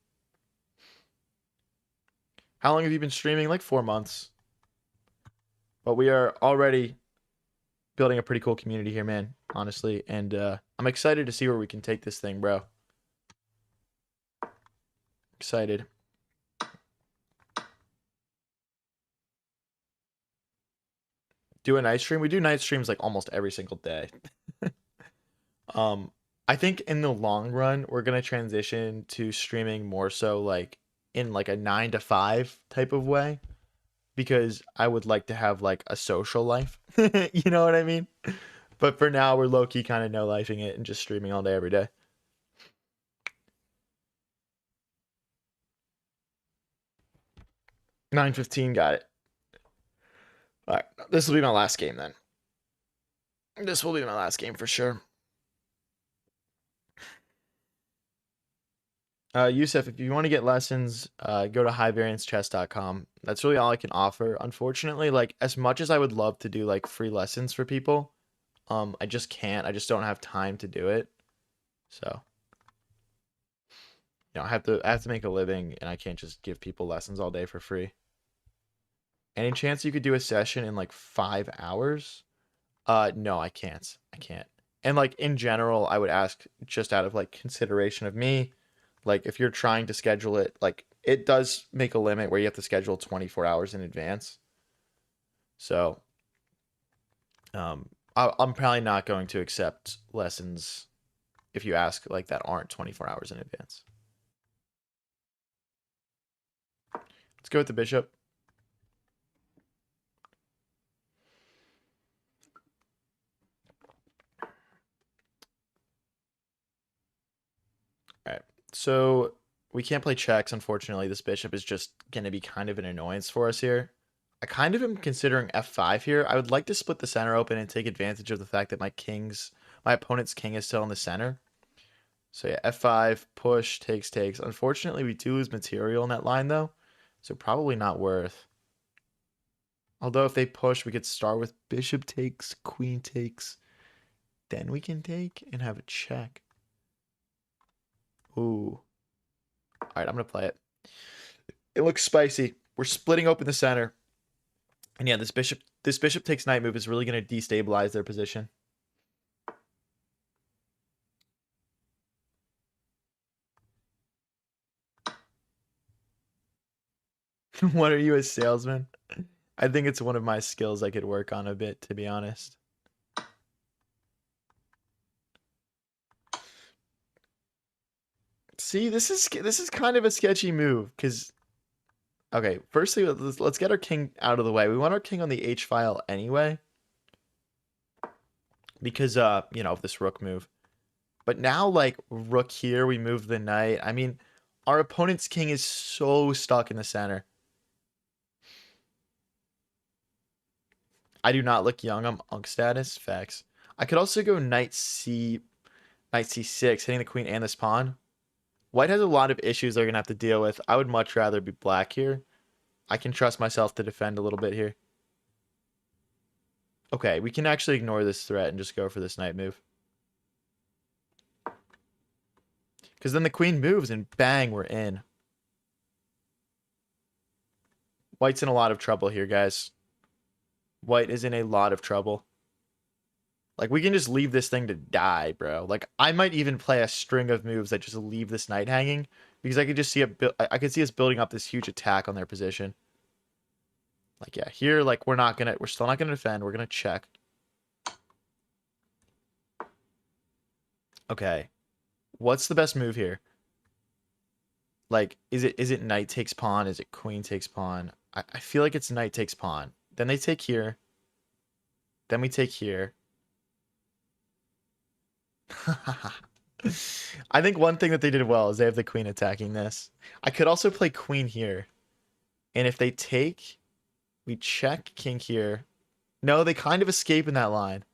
How long have you been streaming? Like 4 months. But we are already building a pretty cool community here, man, honestly. And I'm excited to see where we can take this thing, bro. Excited. Do a night stream? We do night streams like almost every single day. I think in the long run, we're going to transition to streaming more so like in like a 9 to 5 type of way, because I would like to have like a social life. You know what I mean? But for now, we're low-key kind of no-lifing it and just streaming all day, every day. $9.15, got it. All right, this will be my last game then. This will be my last game for sure. Yusuf, if you want to get lessons, go to highvariancechess.com. That's really all I can offer. Unfortunately, like as much as I would love to do like free lessons for people, I just can't. I just don't have time to do it. So, I have to make a living, and I can't just give people lessons all day for free. Any chance you could do a session in like 5 hours? No, I can't. I can't. And like in general, I would ask just out of like consideration of me, like if you're trying to schedule it, like it does make a limit where you have to schedule 24 hours in advance. So, I'm probably not going to accept lessons if you ask like that aren't 24 hours in advance. Let's go with the bishop. All right. So we can't play checks, unfortunately. This bishop is just going to be kind of an annoyance for us here. I kind of am considering f5 here. I would like to split the center open and take advantage of the fact that my opponent's king is still in the center. So yeah, f5, push, takes. Unfortunately, we do lose material in that line though, so probably not worth. Although if they push, we could start with bishop takes, queen takes, then we can take and have a check. Ooh. All right, I'm gonna play it. It looks spicy. We're splitting open the center. And yeah, this bishop takes knight move is really going to destabilize their position. What are you, a salesman? I think it's one of my skills I could work on a bit, to be honest. See, this is kind of a sketchy move because okay, firstly let's get our king out of the way. We want our king on the H file anyway because you know, of this rook move. But now like rook here, we move the knight. I mean, our opponent's king is so stuck in the center. I do not look young. I'm unk status. Facts. I could also go knight c6, hitting the queen and this pawn. White has a lot of issues they're gonna have to deal with. I would much rather be black here. I can trust myself to defend a little bit here. Okay, we can actually ignore this threat and just go for this knight move. Because then the queen moves and bang, we're in. White's in a lot of trouble here, guys. White is in a lot of trouble. Like, we can just leave this thing to die, bro. Like, I might even play a string of moves that just leave this knight hanging. Because I could just see I could see us building up this huge attack on their position. Like, yeah, here, like, we're still not gonna defend. We're gonna check. Okay. What's the best move here? Like, is it knight takes pawn? Is it queen takes pawn? I feel like it's knight takes pawn. Then they take here. Then we take here. I think one thing that they did well is they have the queen attacking this. I could also play queen here. And if they take, we check king here. No, they kind of escape in that line.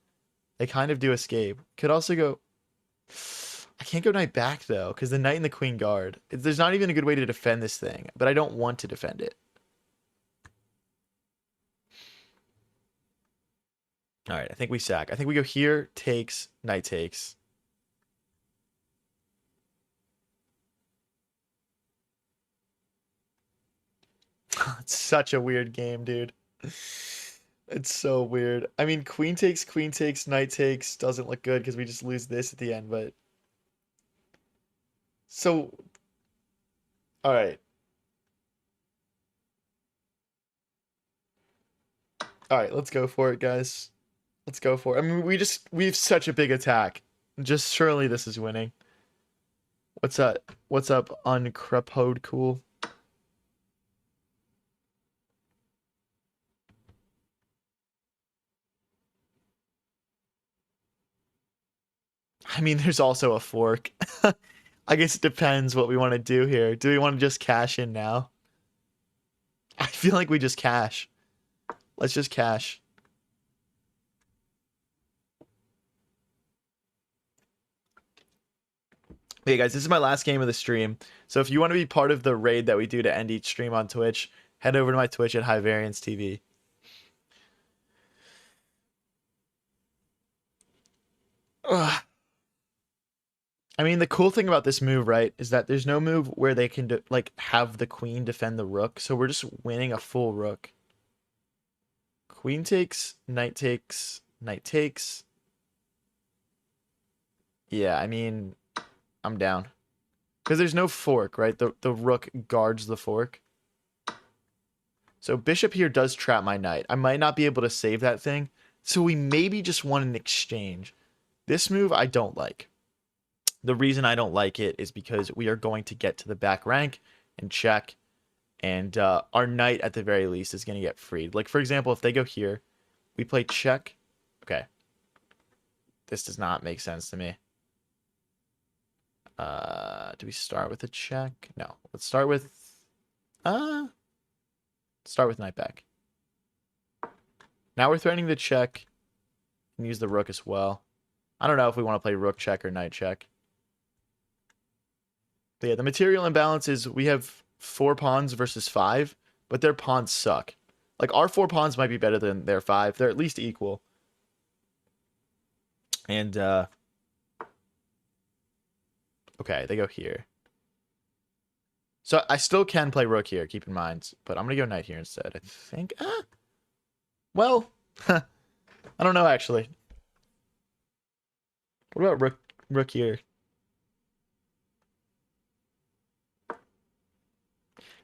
They kind of do escape. Could also go... I can't go knight back, though, because the knight and the queen guard. There's not even a good way to defend this thing, but I don't want to defend it. All right, I think we sack. I think we go here, takes, knight takes. It's such a weird game, dude. It's so weird. I mean, queen takes, knight takes doesn't look good because we just lose this at the end, but... So, all right. All right, let's go for it, guys. Let's go for it. I mean, we have such a big attack. Just surely this is winning. What's up? What's up, uncrepode cool? I mean, there's also a fork. I guess it depends what we want to do here. Do we want to just cash in now? I feel like we just cash. Let's just cash. Hey guys, this is my last game of the stream. So if you want to be part of the raid that we do to end each stream on Twitch, head over to my Twitch at High Variance TV. Ugh. I mean, the cool thing about this move, right, is that there's no move where they can like have the queen defend the rook. So we're just winning a full rook. queen takes, knight takes, knight takes. Yeah, I mean, I'm down. Because there's no fork, right? The rook guards the fork. So bishop here does trap my knight. I might not be able to save that thing. So we maybe just want an exchange. This move I don't like. The reason I don't like it is because we are going to get to the back rank and check. And our knight, at the very least, is going to get freed. Like, for example, if they go here, we play check. Okay. This does not make sense to me. Do we start with a check? No. Let's start with... Start with knight back. Now we're threatening the check. And use the rook as well. I don't know if we want to play rook check or knight check. But yeah, the material imbalance is we have 4 pawns versus 5, but their pawns suck. Like, our 4 pawns might be better than their 5. They're at least equal. And, okay, they go here. So I still can play rook here, keep in mind. But I'm going to go knight here instead, I think. Well, I don't know, actually. What about rook here?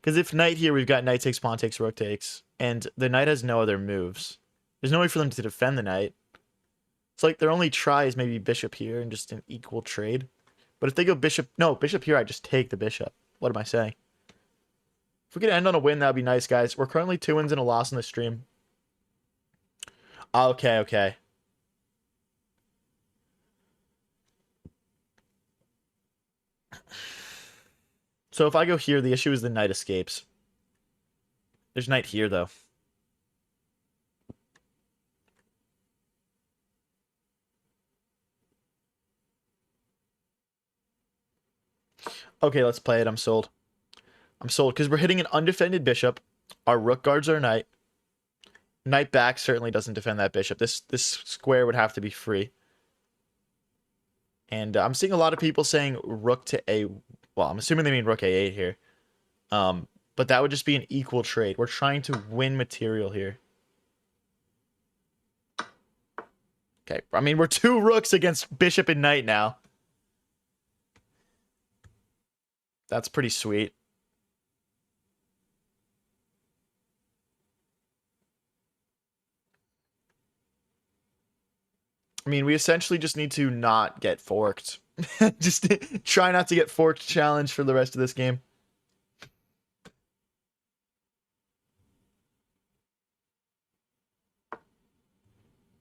Because if knight here, we've got knight takes, pawn takes, rook takes. And the knight has no other moves. There's no way for them to defend the knight. It's like their only try is maybe bishop here and just an equal trade. But if they go bishop... No, bishop here, I just take the bishop. What am I saying? If we could end on a win, that would be nice, guys. We're currently 2 wins and a loss in the stream. Okay, okay. So if I go here, the issue is the knight escapes. There's knight here, though. Okay, let's play it. I'm sold. I'm sold because we're hitting an undefended bishop. Our rook guards our knight. Knight back certainly doesn't defend that bishop. This square would have to be free. And I'm seeing a lot of people saying rook to a... Well, I'm assuming they mean rook a8 here. But that would just be an equal trade. We're trying to win material here. Okay, I mean, we're 2 rooks against bishop and knight now. That's pretty sweet. I mean, we essentially just need to not get forked. Just try not to get forked challenge for the rest of this game.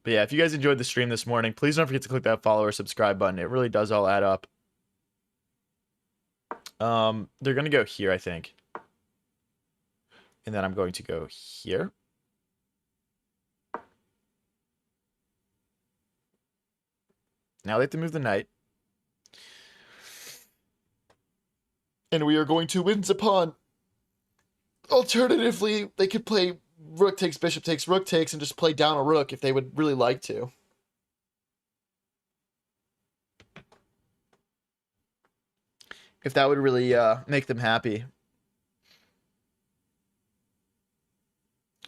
But yeah, if you guys enjoyed the stream this morning, please don't forget to click that follow or subscribe button. It really does all add up. They're going to go here, I think. And then I'm going to go here. Now they have to move the knight. And we are going to win the pawn. Alternatively, they could play rook takes, bishop takes, rook takes, and just play down a rook if they would really like to. If that would really make them happy.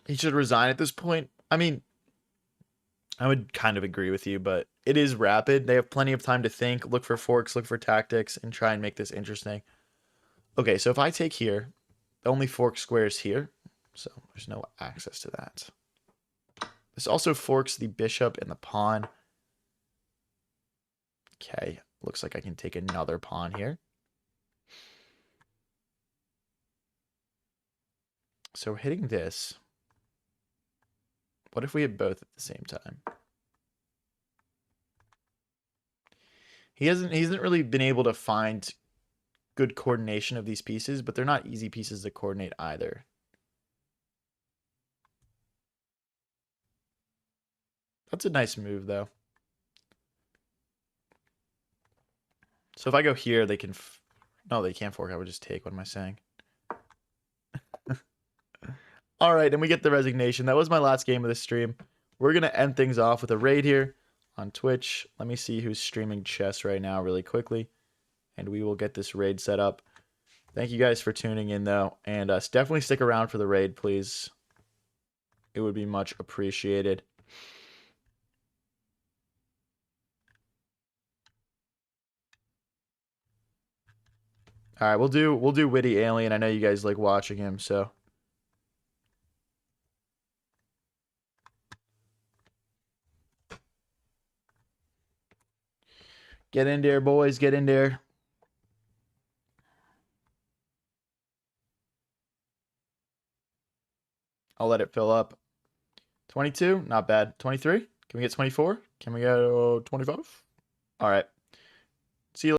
He should resign at this point. I mean, I would kind of agree with you, but it is rapid. They have plenty of time to think, look for forks, look for tactics, and try and make this interesting. Okay, so if I take here, the only fork square is here, so there's no access to that. This also forks the bishop and the pawn. Okay, looks like I can take another pawn here. So we're hitting this. What if we hit both at the same time? He hasn't really been able to find good coordination of these pieces, but they're not easy pieces to coordinate either. That's a nice move, though. So if I go here, they can... No, they can't fork. I would just take. What am I saying? All right, and we get the resignation. That was my last game of the stream. We're going to end things off with a raid here on Twitch. Let me see who's streaming chess right now really quickly, and we will get this raid set up. Thank you guys for tuning in, though, and definitely stick around for the raid, please. it would be much appreciated. All right, we'll do Witty Alien. I know you guys like watching him, so get in there, boys. Get in there. I'll let it fill up. 22, not bad. 23? Can we get 24? Can we go 25? All right.